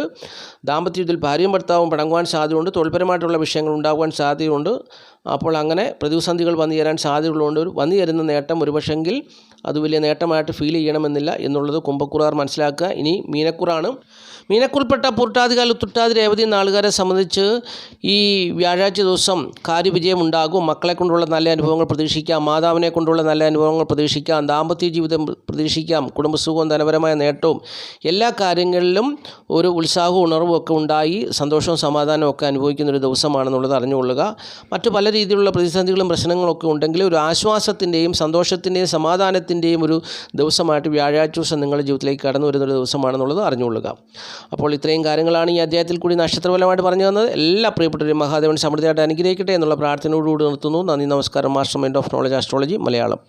ദാമ്പത്യത്തിൽ ഭാര്യയും ഭർത്താവും പിണങ്ങുവാൻ സാധ്യതയുണ്ട്. തൊഴിൽപരമായിട്ടുള്ള വിഷയങ്ങൾ ഉണ്ടാകുവാൻ സാധ്യതയുണ്ട്. അപ്പോൾ അങ്ങനെ പ്രതിസന്ധികൾ വന്നു ചേരാൻ സാധ്യതയുള്ളതുകൊണ്ട് വന്നു ചേരുന്ന നേട്ടം ഒരുപക്ഷെങ്കിൽ അത് വലിയ നേട്ടമായിട്ട് ഫീൽ ചെയ്യണമെന്നില്ല എന്നുള്ളത് കുംഭക്കൂറുകാർ മനസ്സിലാക്കുക. ഇനി മീനക്കൂറാണ്. മീനക്കൂറിൽപ്പെട്ട പൂർട്ടാതികാൽ ഉത്രട്ടാതി രേവതി നാളുകാരെ സംബന്ധിച്ച് ഈ വ്യാഴാഴ്ച ദിവസം കാര്യവിജയം ഉണ്ടാകും. മക്കളെ കൊണ്ടുള്ള നല്ല അനുഭവങ്ങൾ പ്രതീക്ഷിക്കാം. മാതാവിനെ കൊണ്ടുള്ള നല്ല അനുഭവങ്ങൾ പ്രതീക്ഷിക്കാം. ദാമ്പത്യ ജീവിതം പ്രതീക്ഷിക്കാം. കുടുംബസുഖവും ധനപരമായ നേട്ടവും എല്ലാ കാര്യങ്ങളിലും ഒരു ഉത്സാഹവും ഉണർവും ഒക്കെ ഉണ്ടായി സന്തോഷവും സമാധാനവും ഒക്കെ അനുഭവിക്കുന്നൊരു ദിവസമാണെന്നുള്ളത് അറിഞ്ഞുകൊള്ളുക. മറ്റു പല രീതിയിലുള്ള പ്രതിസന്ധികളും പ്രശ്നങ്ങളൊക്കെ ഉണ്ടെങ്കിൽ ഒരു ആശ്വാസത്തിൻ്റെയും സന്തോഷത്തിൻ്റെയും സമാധാനത്തിൻ്റെയും ഒരു ദിവസമായിട്ട് വ്യാഴാഴ്ച ദിവസം നിങ്ങളുടെ ജീവിതത്തിലേക്ക് കടന്നു വരുന്നൊരു ദിവസമാണെന്നുള്ളത് അറിഞ്ഞുകൊള്ളുക. അപ്പോൾ ഇത്രയും കാര്യങ്ങളാണ് ഈ അധ്യായത്തിൽ കൂടി നക്ഷത്രഫലമായിട്ട് പറഞ്ഞു തന്നത്. എല്ലാ പ്രിയപ്പെട്ടവരും മഹാദേവൻ സമൃദ്ധിയായിട്ട് അനുഗ്രഹിക്കട്ടെ എന്നുള്ള പ്രാർത്ഥനയോടുകൂടി നിർത്തുന്നു. നന്ദി, നമസ്കാരം. Master mind of knowledge astrology Malayalam.